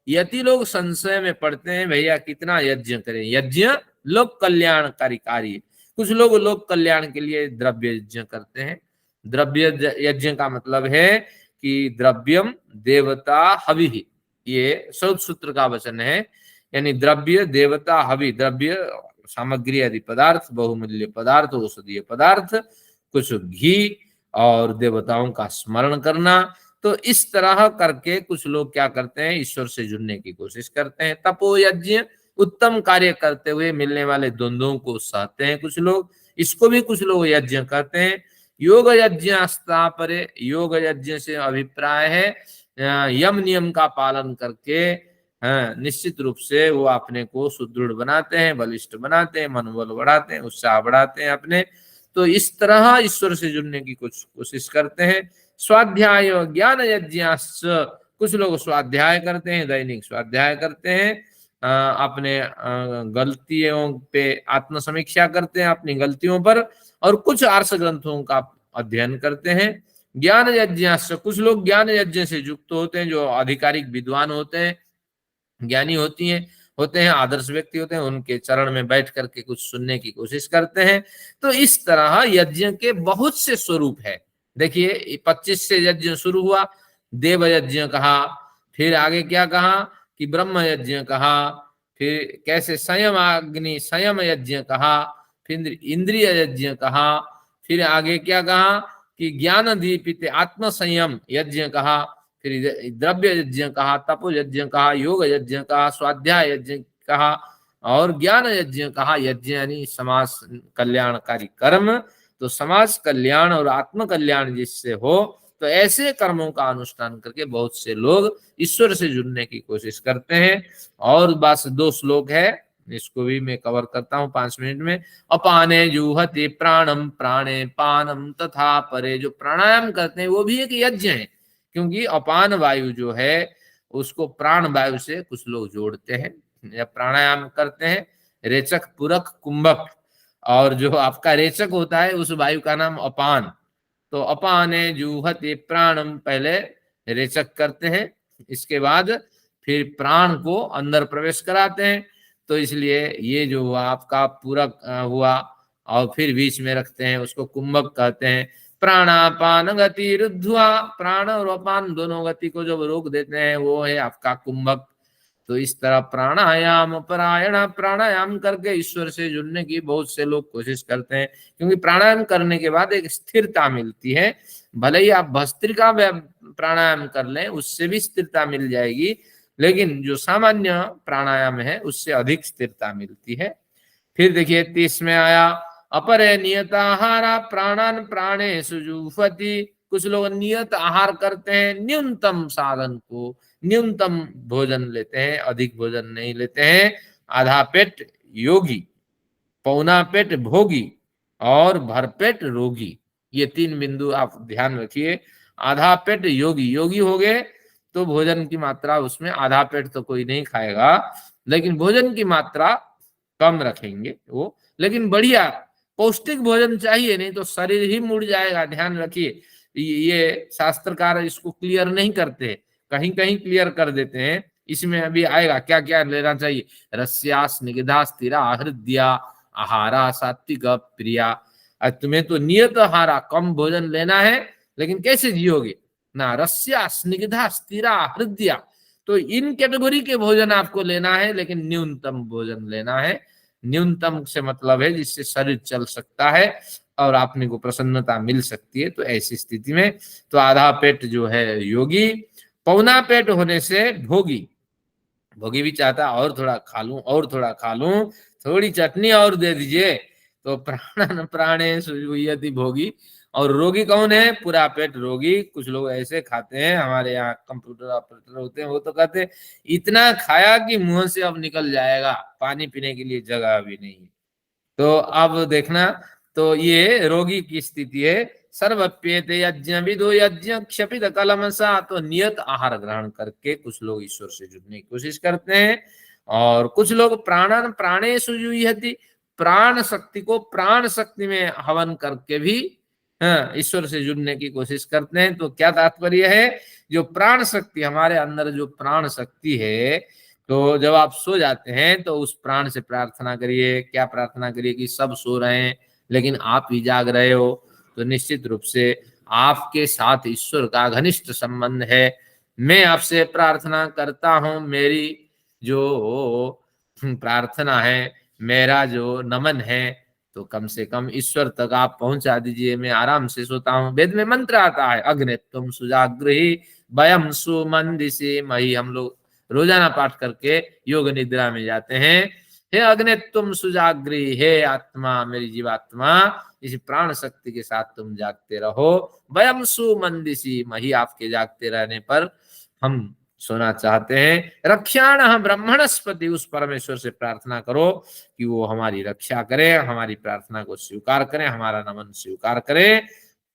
यति लोग संशय में पड़ते हैं भैया कितना यज्ञ करें। यज्ञ लोक कल्याणकारी कार्य, कुछ लोग लोक कल्याण के लिए द्रव्य यज्ञ करते हैं। द्रव्य यज्ञ का मतलब है कि द्रव्यम देवता हवि, ये शौच सूत्र का वचन है, यानी द्रव्य देवता हवि, द्रव्य सामग्री आदि पदार्थ, बहुमूल्य पदार्थ, औषधीय पदार्थ, कुछ घी और देवताओं का स्मरण करना। तो इस तरह करके कुछ लोग क्या करते हैं, ईश्वर से जुड़ने की कोशिश करते हैं। तपो यज्ञ, उत्तम कार्य करते हुए मिलने वाले द्वंद्वों को सहते हैं कुछ लोग, इसको भी कुछ लोग यज्ञ कहते हैं। योग यज्ञ परे, योग यज्ञ से अभिप्राय है यम नियम का पालन करके निश्चित रूप से वो अपने को सुदृढ़ बनाते हैं, बलिष्ठ बनाते हैं, मनोबल बढ़ाते हैं, उत्साह बढ़ाते हैं अपने। तो इस तरह ईश्वर से जुड़ने की कुछ कोशिश करते हैं। स्वाध्याय ज्ञान यज्ञाश्च, कुछ लोग स्वाध्याय करते हैं, दैनिक स्वाध्याय करते हैं, अपने गलतियों पे आत्मसमीक्षा करते हैं अपनी गलतियों पर, और कुछ आर्ष ग्रंथों का अध्ययन करते हैं। ज्ञान यज्ञाश्च, कुछ लोग ज्ञान यज्ञ से युक्त होते हैं, जो आधिकारिक विद्वान होते हैं, ज्ञानी होते हैं, आदर्श व्यक्ति होते हैं, उनके चरण में बैठ करके कुछ सुनने की कोशिश करते हैं। तो इस तरह यज्ञ के बहुत से स्वरूप है। देखिए 25 से यज्ञ शुरू हुआ, देव यज्ञ कहा, फिर आगे क्या कहा कि ब्रह्म यज्ञ कहा, फिर कैसे संयम अग्नि संयम यज्ञ कहा, फिर इंद्रिय यज्ञ कहा, फिर आगे क्या कहा कि ज्ञान दीपित आत्म संयम यज्ञ कहा, फिर द्रव्य यज्ञ कहा, तपो यज्ञ कहा, योग यज्ञ कहा, स्वाध्याय यज्ञ कहा और ज्ञान यज्ञ कहा। यज्ञ यानी समाज कल्याणकारी कर्म। तो समाज कल्याण और आत्म कल्याण जिससे हो, तो ऐसे कर्मों का अनुष्ठान करके बहुत से लोग ईश्वर से जुड़ने की कोशिश करते हैं। और बस 2 श्लोक है, इसको भी मैं कवर करता हूं 5 मिनट में। अपाने जुहति प्राणम प्राणे पानम तथा परे, जो प्राणायाम करते हैं वो भी एक यज्ञ है, क्योंकि अपान वायु जो है उसको प्राण वायु से कुछ लोग जोड़ते हैं। जब प्राणायाम करते हैं, रेचक पूरक कुंभक, और जो आपका रेचक होता है उस वायु का नाम अपान। तो अपाने जुहति प्राणम, पहले रेचक करते हैं, इसके बाद फिर प्राण को अंदर प्रवेश कराते हैं। तो इसलिए ये जो हुआ आपका पूरक हुआ, और फिर बीच में रखते हैं उसको कुंभक कहते हैं। प्राणापान गति रुद्ध्वा, प्राण और अपान दोनों गति को जब रोक देते हैं वो है आपका कुंभक। तो इस तरह प्राणायाम परायण, प्राणायाम करके ईश्वर से जुड़ने की बहुत से लोग कोशिश करते हैं, क्योंकि प्राणायाम करने के बाद एक स्थिरता मिलती है। भले ही आप भस्त्रिका प्राणायाम कर लें उससे भी स्थिरता मिल जाएगी, लेकिन जो सामान्य प्राणायाम है उससे अधिक स्थिरता मिलती है। फिर देखिए 30 में आया अपरे नियत आहारा प्राणान प्राणे सुजुफति। कुछ लोग नियत आहार करते हैं, न्यूनतम साधन को, न्यूनतम भोजन लेते हैं, अधिक भोजन नहीं लेते हैं। आधा पेट योगी, पौना पेट भोगी और भरपेट रोगी, ये 3 बिंदु आप ध्यान रखिए। आधा पेट योगी, योगी हो गए तो भोजन की मात्रा उसमें आधा पेट तो कोई नहीं खाएगा, लेकिन भोजन की मात्रा कम रखेंगे वो, लेकिन बढ़िया पौष्टिक भोजन चाहिए, नहीं तो शरीर ही मुड़ जाएगा। ध्यान रखिए, ये शास्त्रकार इसको क्लियर नहीं करते, कहीं कहीं क्लियर कर देते हैं। इसमें अभी आएगा क्या क्या लेना चाहिए। रस्या स्निग्धा स्थिरा हृदया आहारा सात्विक प्रिया। तुम्हें तो नियत आहारा कम भोजन लेना है, लेकिन कैसे जियोगे ना, रस्या स्निग्धा स्थिरा हृदया। तो इन कैटेगरी के भोजन आपको लेना है, लेकिन न्यूनतम भोजन लेना है। न्यूनतम से मतलब है जिससे शरीर चल सकता है और आपने को प्रसन्नता मिल सकती है। तो ऐसी स्थिति में तो आधा पेट जो है योगी, पौना पेट होने से भोगी, भोगी भी चाहता और थोड़ा खा लूं और थोड़ा खा लूं, थोड़ी चटनी और दे दीजिए। तो प्राण प्राणे सुयुयति भोगी। और रोगी कौन है, पूरा पेट रोगी। कुछ लोग ऐसे खाते हैं, हमारे यहाँ कंप्यूटर ऑपरेटर होते हैं, वो तो कहते हैं इतना खाया कि मुंह से अब निकल जाएगा, पानी पीने के लिए जगह भी नहीं है। तो अब देखना, तो ये रोगी की स्थिति है। सर्वप्येते यज्ञ विदो यज्ञ क्षपित कलमसा। तो नियत आहार ग्रहण करके कुछ लोग ईश्वर से जुड़ने की कोशिश करते हैं, और कुछ लोग प्राणन प्राणे सुयुयति, प्राण शक्ति को प्राण शक्ति में हवन करके भी ईश्वर से जुड़ने की कोशिश करते हैं। तो क्या तात्पर्य है, जो प्राण शक्ति हमारे अंदर जो प्राण शक्ति है, तो जब आप सो जाते हैं तो उस प्राण से प्रार्थना करिए। क्या प्रार्थना करिए कि सब सो रहे हैं लेकिन आप ही जाग रहे हो, तो निश्चित रूप से आपके साथ ईश्वर का घनिष्ठ संबंध है। मैं आपसे प्रार्थना करता हूं, मेरी जो प्रार्थना है, मेरा जो नमन है, तो कम से कम ईश्वर तक आप पहुंचा दीजिए, मैं आराम से सोता हूँ। वेद में मंत्र आता है, अग्नि तुम सुजागृही वयम सुमंदिसी मही। हम लोग रोजाना पाठ करके योग निद्रा में जाते हैं। हे अग्नि तुम सुजागृही, हे आत्मा मेरी जीवात्मा, इस प्राण शक्ति के साथ तुम जागते रहो। वयम सुमंदिसी मही, आपके जागते रहने पर हम सोना चाहते हैं। रक्षाण ब्रह्मणस्पति, उस परमेश्वर से प्रार्थना करो कि वो हमारी रक्षा करे, हमारी प्रार्थना को स्वीकार करें, हमारा नमन स्वीकार करें।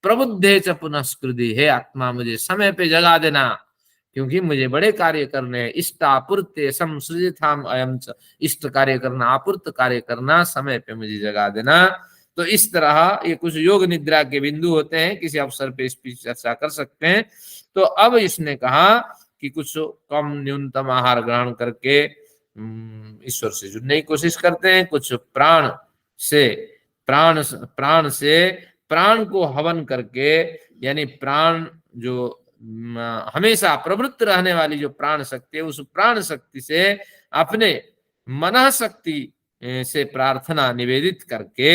प्रबुद्धे च पुनस्कृति, हे आत्मा मुझे समय पे जगा देना, क्योंकि मुझे बड़े कार्य करने हैं। इष्टापूर्ते संसृजिताम अयम च, इष्ट कार्य करना, आपूर्त कार्य करना, समय पे मुझे जगा देना। तो इस तरह ये कुछ योग निद्रा के बिंदु होते हैं, किसी अवसर पे इस पर चर्चा कर सकते हैं। तो अब इसने कहा कि कुछ कम न्यूनतम आहार ग्रहण करके ईश्वर से जुड़ने की कोशिश करते हैं, कुछ प्राण से प्राण को हवन करके, यानी प्राण जो हमेशा प्रवृत्त रहने वाली जो प्राण शक्ति है, उस प्राण शक्ति से अपने मन शक्ति से प्रार्थना निवेदित करके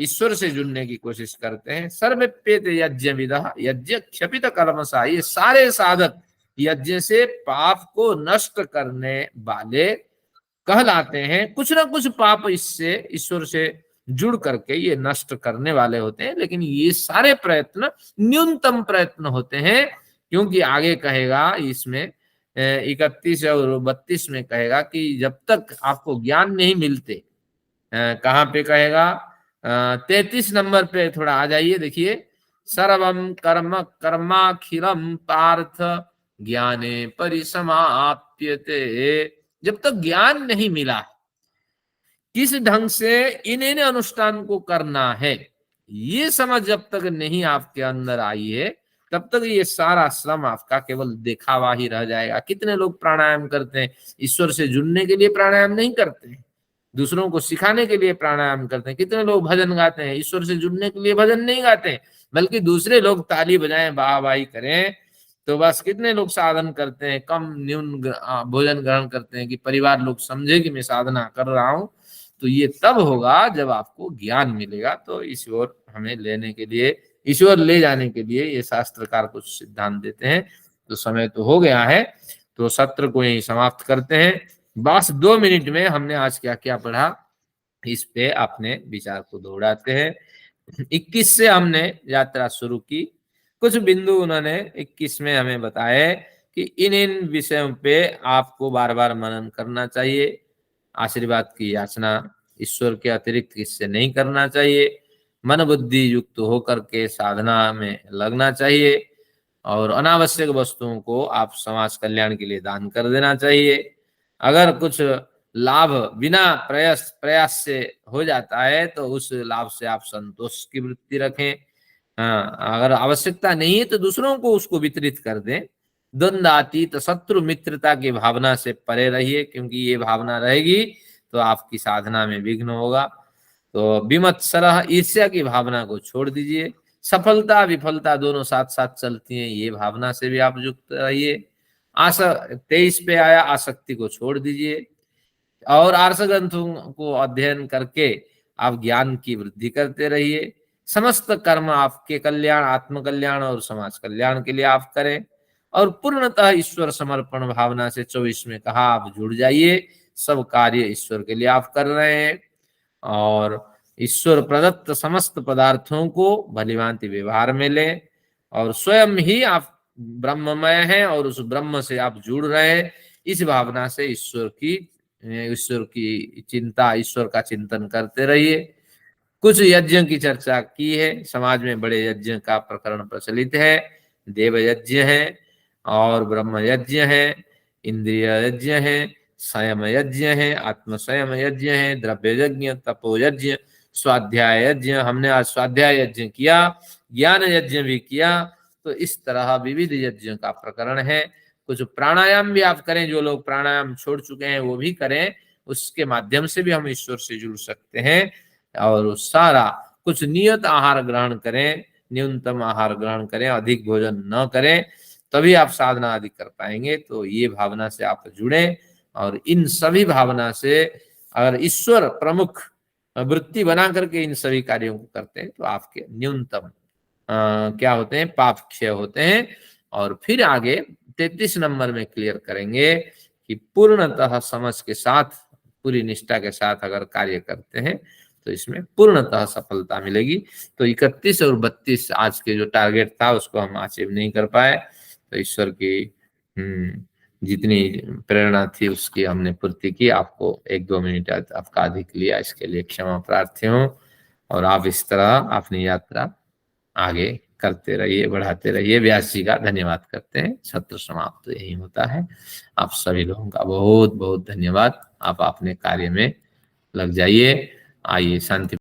ईश्वर से जुड़ने की कोशिश करते हैं। सर्वप्येत यज्ञ विदः यज्ञ क्षपित कर्मसा, ये सारे साधक यज्ञ से पाप को नष्ट करने वाले कहलाते हैं। कुछ ना कुछ पाप इससे ईश्वर से जुड़ करके ये नष्ट करने वाले होते हैं, लेकिन ये सारे प्रयत्न न्यूनतम प्रयत्न होते हैं, क्योंकि आगे कहेगा इसमें 31 और 32 में कहेगा कि जब तक आपको ज्ञान नहीं मिलते, कहाँ पे कहेगा 33 नंबर पे थोड़ा आ जाइए, देखिए, सर्वम कर्म कर्माखिलम पार्थ ज्ञाने परिसमाप्यते। जब तक ज्ञान नहीं मिला किस ढंग से इन अनुष्ठान को करना है, ये समझ जब तक नहीं आपके अंदर आई है, तब तक ये सारा श्रम आपका केवल दिखावा ही रह जाएगा। कितने लोग प्राणायाम करते हैं, ईश्वर से जुड़ने के लिए प्राणायाम नहीं करते हैं, दूसरों को सिखाने के लिए प्राणायाम करते हैं। कितने लोग भजन गाते हैं, ईश्वर से जुड़ने के लिए भजन नहीं गाते हैं, बल्कि दूसरे लोग ताली बजाएं, वाहवाही करें। तो बस कितने लोग साधन करते हैं, कम न्यून भोजन ग्रहण करते हैं कि परिवार लोग समझे कि मैं साधना कर रहा हूं। तो ये तब होगा जब आपको ज्ञान मिलेगा। तो इस ओर हमें लेने के लिए, ईश्वर ले जाने के लिए ये शास्त्रकार कुछ सिद्धांत देते हैं। तो समय तो हो गया है, तो सत्र को यही समाप्त करते हैं। बस 2 मिनट में हमने आज क्या क्या पढ़ा, इस पे अपने विचार को दौड़ाते हैं। 21 से हमने यात्रा शुरू की, कुछ बिंदु उन्होंने 21 में हमें बताए कि इन विषयों पे आपको बार बार मनन करना चाहिए। आशीर्वाद की याचना ईश्वर के अतिरिक्त किससे नहीं करना चाहिए। मन बुद्धि युक्त होकर के साधना में लगना चाहिए, और अनावश्यक वस्तुओं को आप समाज कल्याण के लिए दान कर देना चाहिए। अगर कुछ लाभ बिना प्रयास से हो जाता है तो उस लाभ से आप संतोष की वृत्ति रखें। अगर आवश्यकता नहीं है तो दूसरों को उसको वितरित कर दें। द्वंद्वातीत शत्रु मित्रता की भावना से परे रहिए, क्योंकि ये भावना रहेगी तो आपकी साधना में विघ्न होगा। तो विमत्सरः ईर्ष्या की भावना को छोड़ दीजिए। सफलता विफलता दोनों साथ साथ चलती हैं, ये भावना से भी आप युक्त रहिए। 23 पे आया, आसक्ति को छोड़ दीजिए, और आर्ष ग्रंथों को अध्ययन करके आप ज्ञान की वृद्धि करते रहिए। समस्त कर्म आपके कल्याण, आत्म कल्याण और समाज कल्याण के लिए आप करें, और पूर्णतः ईश्वर समर्पण भावना से 24 में कहा आप जुड़ जाइए। सब कार्य ईश्वर के लिए आप कर रहे हैं, और ईश्वर प्रदत्त समस्त पदार्थों को भलीभांति व्यवहार में लें, और स्वयं ही आप ब्रह्ममय हैं और उस ब्रह्म से आप जुड़ रहे हैं। इस भावना से ईश्वर की चिंता, ईश्वर का चिंतन करते रहिए। कुछ यज्ञ की चर्चा की है, समाज में बड़े यज्ञ का प्रकरण प्रचलित है। देव यज्ञ है, और ब्रह्म यज्ञ है, इंद्रिय यज्ञ है, संयम यज्ञ है, आत्म संयम यज्ञ है, द्रव्य यज्ञ, तपो यज्ञ, स्वाध्याय यज्ञ। हमने आज स्वाध्याय यज्ञ किया, ज्ञान यज्ञ भी किया। तो इस तरह विविध यज्ञ का प्रकरण है। कुछ प्राणायाम भी आप करें, जो लोग प्राणायाम छोड़ चुके हैं वो भी करें, उसके माध्यम से भी हम ईश्वर से जुड़ सकते हैं। और सारा कुछ नियत आहार ग्रहण करें, न्यूनतम आहार ग्रहण करें, अधिक भोजन न करें, तभी आप साधना आदि कर पाएंगे। तो ये भावना से आप जुड़ें, और इन सभी भावना से अगर ईश्वर प्रमुख वृत्ति बना करके इन सभी कार्यों को करते हैं तो आपके न्यूनतम क्या होते हैं, पाप क्षय होते हैं। और फिर आगे 33 नंबर में क्लियर करेंगे कि पूर्णतः समझ के साथ, पूरी निष्ठा के साथ अगर कार्य करते हैं तो इसमें पूर्णतः सफलता मिलेगी। तो 31 और 32 आज के जो टारगेट था उसको हम अचीव नहीं कर पाए, तो ईश्वर की जितनी प्रेरणा थी उसकी हमने पूर्ति की। आपको 1-2 मिनट आपका अधिक लिया, इसके लिए क्षमा प्रार्थी हूँ। और आप इस तरह अपनी यात्रा आगे करते रहिए, बढ़ाते रहिए। व्यास जी का धन्यवाद करते हैं। सत्र समाप्त यही होता है। आप सभी लोगों का बहुत बहुत धन्यवाद। आप अपने कार्य में लग जाइए। आइए शांति